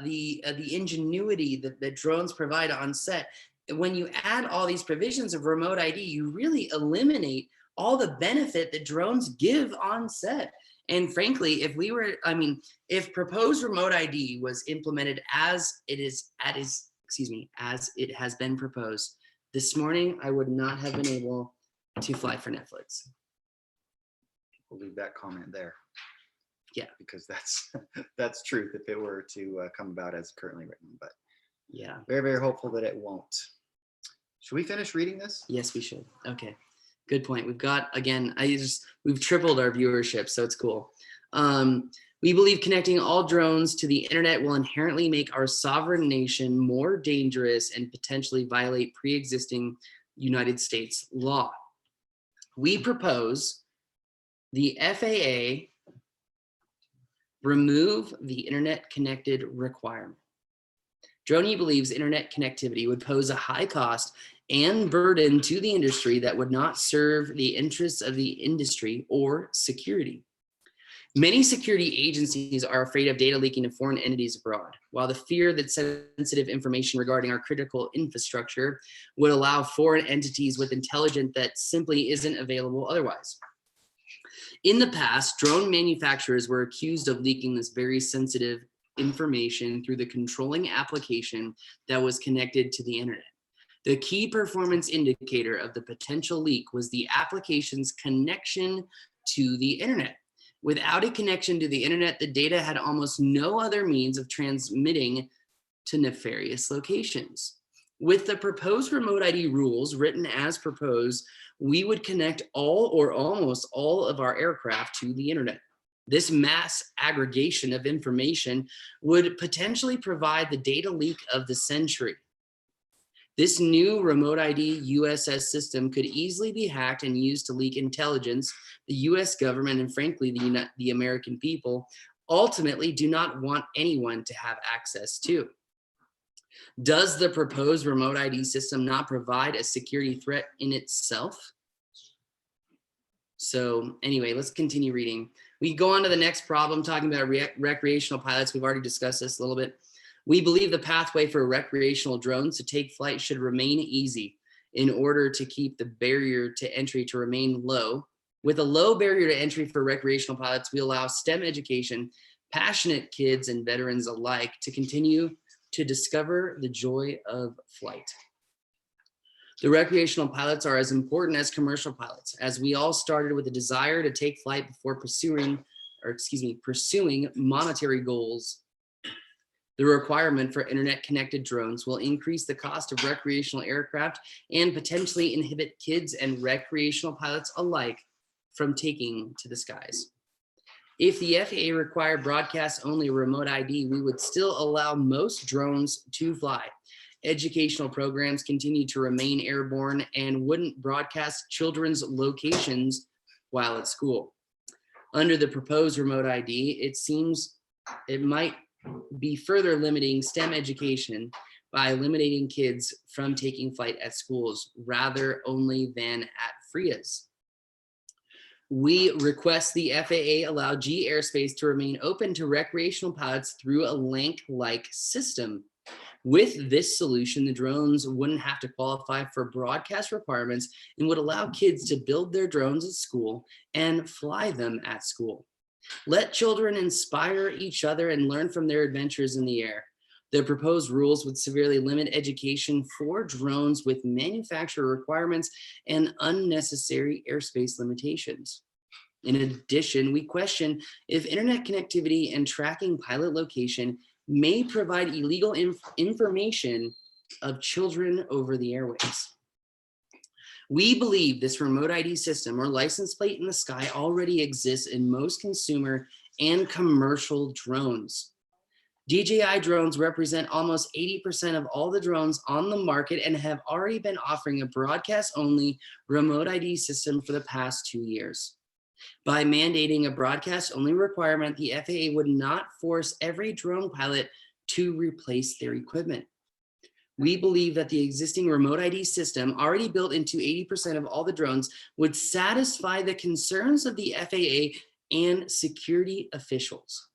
the ingenuity that drones provide on set. When you add all these provisions of remote ID, you really eliminate all the benefit that drones give on set. And frankly, if proposed remote ID was implemented as it has been proposed, this morning I would not have been able to fly for Netflix. We'll leave that comment there. Yeah, because that's truth if it were to come about as currently written. But yeah, very, very hopeful that it won't. Should we finish reading this? Yes, we should. Okay, good point. We've got, again, we've tripled our viewership, so it's cool. We believe connecting all drones to the internet will inherently make our sovereign nation more dangerous and potentially violate pre-existing United States law. We propose the FAA remove the internet connected requirement. Droney believes internet connectivity would pose a high cost and burden to the industry that would not serve the interests of the industry or security. Many security agencies are afraid of data leaking to foreign entities abroad, while the fear that sensitive information regarding our critical infrastructure would allow foreign entities with intelligence that simply isn't available otherwise. In the past, drone manufacturers were accused of leaking this very sensitive information through the controlling application that was connected to the internet. The key performance indicator of the potential leak was the application's connection to the internet. Without a connection to the internet, the data had almost no other means of transmitting to nefarious locations. With the proposed remote ID rules written as proposed, we would connect all or almost all of our aircraft to the internet. This mass aggregation of information would potentially provide the data leak of the century. This new remote ID USS system could easily be hacked and used to leak intelligence the US government and frankly the American people ultimately do not want anyone to have access to. Does the proposed remote ID system not provide a security threat in itself? So anyway, let's continue reading. We go on to the next problem, talking about recreational pilots. We've already discussed this a little bit. We believe the pathway for recreational drones to take flight should remain easy in order to keep the barrier to entry to remain low. With a low barrier to entry for recreational pilots, we allow STEM education, passionate kids and veterans alike to continue to discover the joy of flight. The recreational pilots are as important as commercial pilots, as we all started with a desire to take flight before pursuing monetary goals. The requirement for internet-connected drones will increase the cost of recreational aircraft and potentially inhibit kids and recreational pilots alike from taking to the skies. If the FAA required broadcast-only remote ID, we would still allow most drones to fly. Educational programs continue to remain airborne and wouldn't broadcast children's locations while at school. Under the proposed remote ID, it seems it might be further limiting STEM education by eliminating kids from taking flight at schools rather only than at FRIAs. We request the FAA allow G airspace to remain open to recreational pilots through a link-like system. With this solution, the drones wouldn't have to qualify for broadcast requirements and would allow kids to build their drones at school and fly them at school. Let children inspire each other and learn from their adventures in the air. The proposed rules would severely limit education for drones with manufacturer requirements and unnecessary airspace limitations. In addition, we question if internet connectivity and tracking pilot location may provide illegal information of children over the airwaves. We believe this remote ID system or license plate in the sky already exists in most consumer and commercial drones. DJI drones represent almost 80% of all the drones on the market and have already been offering a broadcast-only remote ID system for the past 2 years. By mandating a broadcast-only requirement, the FAA would not force every drone pilot to replace their equipment. We believe that the existing remote ID system, already built into 80% of all the drones, would satisfy the concerns of the FAA and security officials.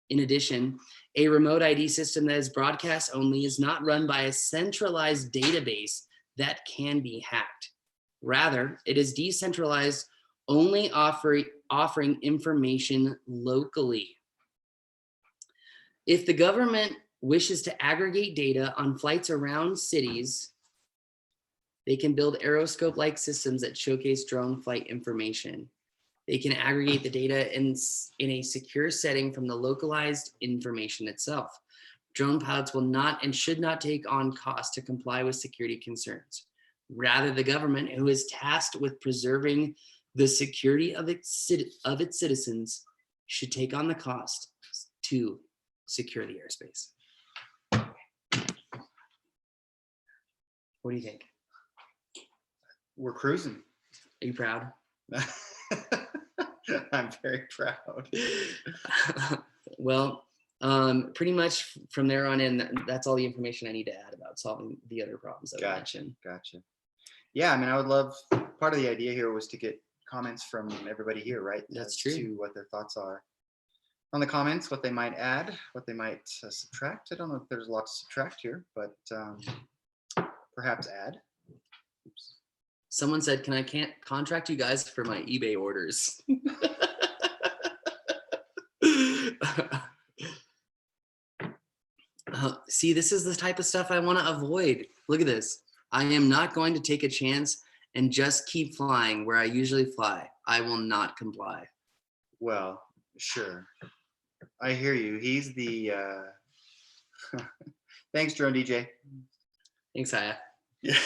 In addition, a remote ID system that is broadcast only is not run by a centralized database that can be hacked. Rather, it is decentralized, only offering information locally. If the government wishes to aggregate data on flights around cities, they can build aeroscope-like systems that showcase drone flight information. They can aggregate the data in a secure setting from the localized information itself. Drone pilots will not and should not take on costs to comply with security concerns. Rather, the government, who is tasked with preserving the security of its citizens, should take on the cost to secure the airspace. What do you think? We're cruising. Are you proud? I'm very proud. Well, pretty much from there on in, that's all the information I need to add about solving the other problems that we mentioned. Gotcha. Yeah, I mean, I would love, part of the idea here was to get comments from everybody here, right? That's As true. To what their thoughts are on the comments, what they might add, what they might subtract. I don't know if there's a lot to subtract here, but perhaps add. Oops. Someone said, can't contract you guys for my eBay orders? See, this is the type of stuff I want to avoid. Look at this. I am not going to take a chance and just keep flying where I usually fly. I will not comply. Well, sure. I hear you. He's the thanks, Drone DJ. Thanks, Aya. Yeah.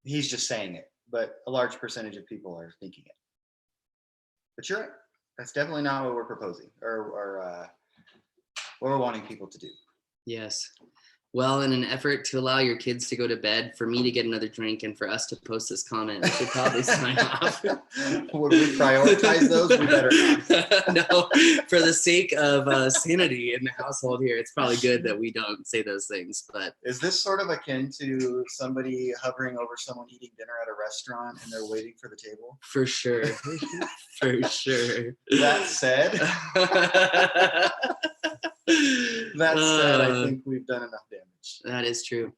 He's just saying it, but a large percentage of people are thinking it. But you're right. That's definitely not what we're proposing or what we're wanting people to do. Yes. Well, in an effort to allow your kids to go to bed, for me to get another drink, and for us to post this comment, we should probably sign off. Would we prioritize those? We better not. No, for the sake of sanity in the household here, it's probably good that we don't say those things. But is this sort of akin to somebody hovering over someone eating dinner at a restaurant and they're waiting for the table? For sure. For sure. That said, I think we've done enough damage. That is true.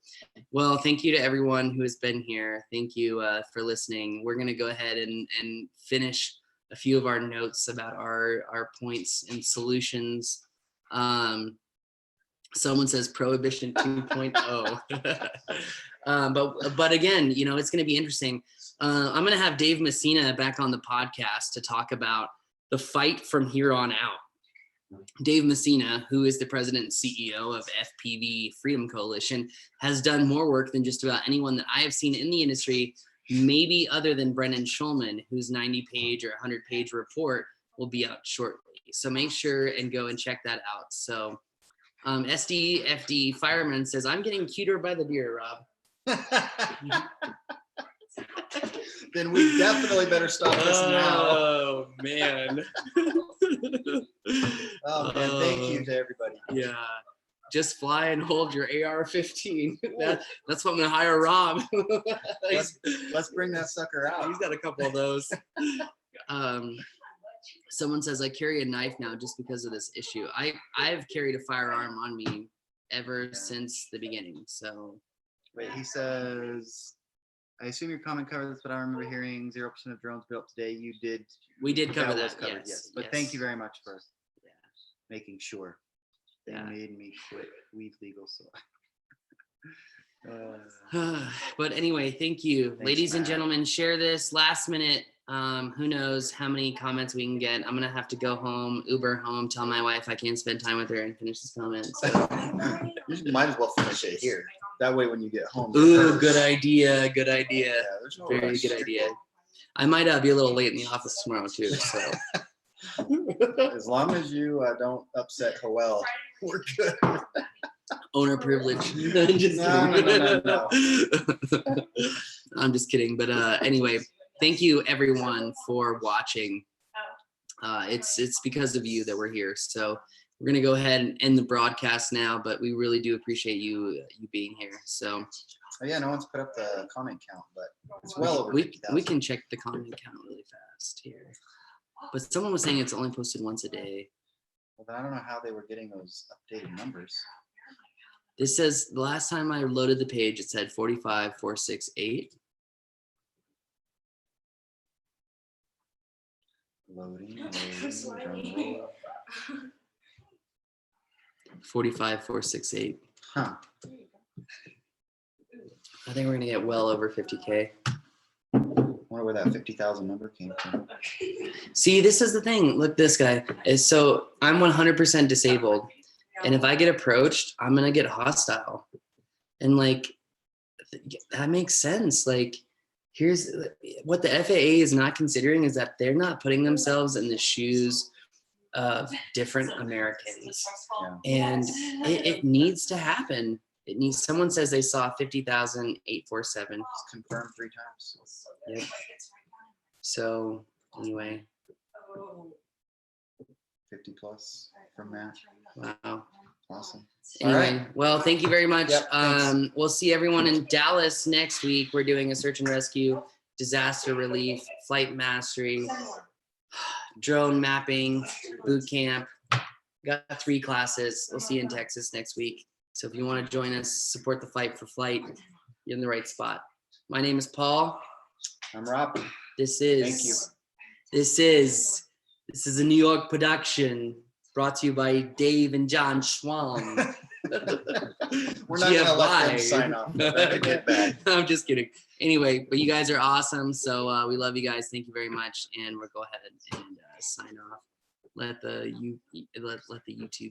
Well, thank you to everyone who has been here. Thank you for listening. We're going to go ahead and finish a few of our notes about our points and solutions. Someone says Prohibition 2.0. But again, you know, it's going to be interesting. I'm going to have Dave Messina back on the podcast to talk about the fight from here on out. Dave Messina, who is the president and CEO of FPV Freedom Coalition, has done more work than just about anyone that I have seen in the industry, maybe other than Brennan Schulman, whose 90-page or 100-page report will be out shortly. So make sure and go and check that out. So SDFD Fireman says, I'm getting cuter by the beer, Rob. Then we definitely better stop this now. Oh, man. Oh, man, thank you to everybody. Yeah. Just fly and hold your AR-15. That's what I'm going to hire Rob. Let's bring that sucker out. He's got a couple of those. Someone says, I carry a knife now just because of this issue. I've carried a firearm on me ever since the beginning. So, wait, he says, I assume your comment covers this, but I remember hearing 0% of drones built today. We did cover that. Covered, yes. But yes. thank you very much for making sure. They Yeah. made me quit weed legal, so. But anyway, thank you. Thanks, Ladies and Matt. gentlemen, share this last minute. Who knows how many comments we can get. I'm gonna have to go home, Uber home, tell my wife I can't spend time with her and finish this comment. So. You might as well finish it here. That way, when you get home. Ooh, good idea. Good idea. Yeah, there's no Very rush. good idea. I might be a little late in the office tomorrow too. So As long as you don't upset Hoel, we're good. owner privilege. Just No. I'm just kidding. But anyway, thank you everyone for watching. It's because of you that we're here. So we're gonna go ahead and end the broadcast now, but we really do appreciate you being here. So Oh, yeah, no one's put up the comment count, but it's well over we 50,000. can check the comment count really fast here. But someone was saying it's only posted once a day. Well, then I don't know how they were getting those updated numbers. This says the last time I loaded the page, it said 45,468. Loading, drum roll. 45,468. Huh. I think we're gonna get well over 50K. Wonder where that 50,000 number came from. See, this is the thing. Look, this guy is so I'm 100% disabled, and if I get approached, I'm gonna get hostile, and like that makes sense. Like, here's what the FAA is not considering is that they're not putting themselves in the shoes of different Americans, and it needs to happen. It needs. Someone says they saw 50,847. It's confirmed 3 times. Yep. So anyway, 50 plus from Matt. wow. Awesome. Anyway, All well, thank you very much. Yep, thanks. We'll see everyone in Dallas next week. We're doing a search and rescue, disaster relief, flight mastery, drone mapping, boot camp. Got 3 classes. We'll see you in Texas next week. So if you want to join us, support the fight for flight, you're in the right spot. My name is Paul. I'm Rob. This is Thank you. This is a New York production brought to you by Dave and John Schwalm. We're not going to let them GFY. sign off. That'd get bad. I'm just kidding. Anyway, but you guys are awesome. So we love you guys. Thank you very much. And we'll go ahead and sign off. Let the YouTube